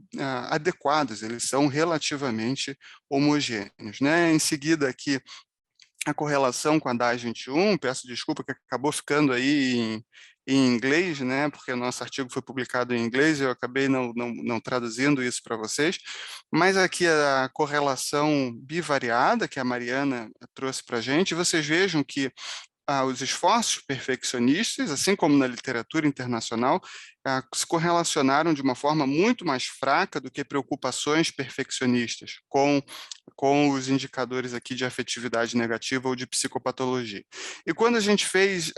adequados, eles são relativamente homogêneos, né? Em seguida aqui, a correlação com a DAS 21, peço desculpa que acabou ficando aí em inglês, né, porque o nosso artigo foi publicado em inglês, eu acabei não traduzindo isso para vocês, mas aqui a correlação bivariada, que a Mariana trouxe para a gente, vocês vejam que os esforços perfeccionistas, assim como na literatura internacional, se correlacionaram de uma forma muito mais fraca do que preocupações perfeccionistas com os indicadores aqui de afetividade negativa ou de psicopatologia. E quando a gente fez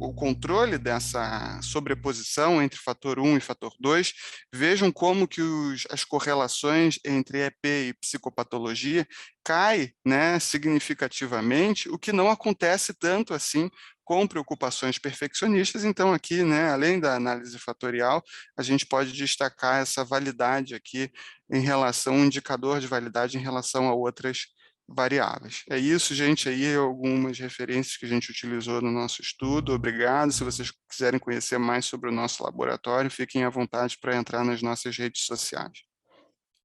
o controle dessa sobreposição entre fator 1 e fator 2, vejam como que as correlações entre EP e psicopatologia cai, né, significativamente, o que não acontece tanto assim com preocupações perfeccionistas. Então, aqui, né, além da análise fatorial, a gente pode destacar essa validade aqui em relação, um indicador de validade em relação a outras variáveis. É isso, gente, aí algumas referências que a gente utilizou no nosso estudo. Obrigado. Se vocês quiserem conhecer mais sobre o nosso laboratório, fiquem à vontade para entrar nas nossas redes sociais.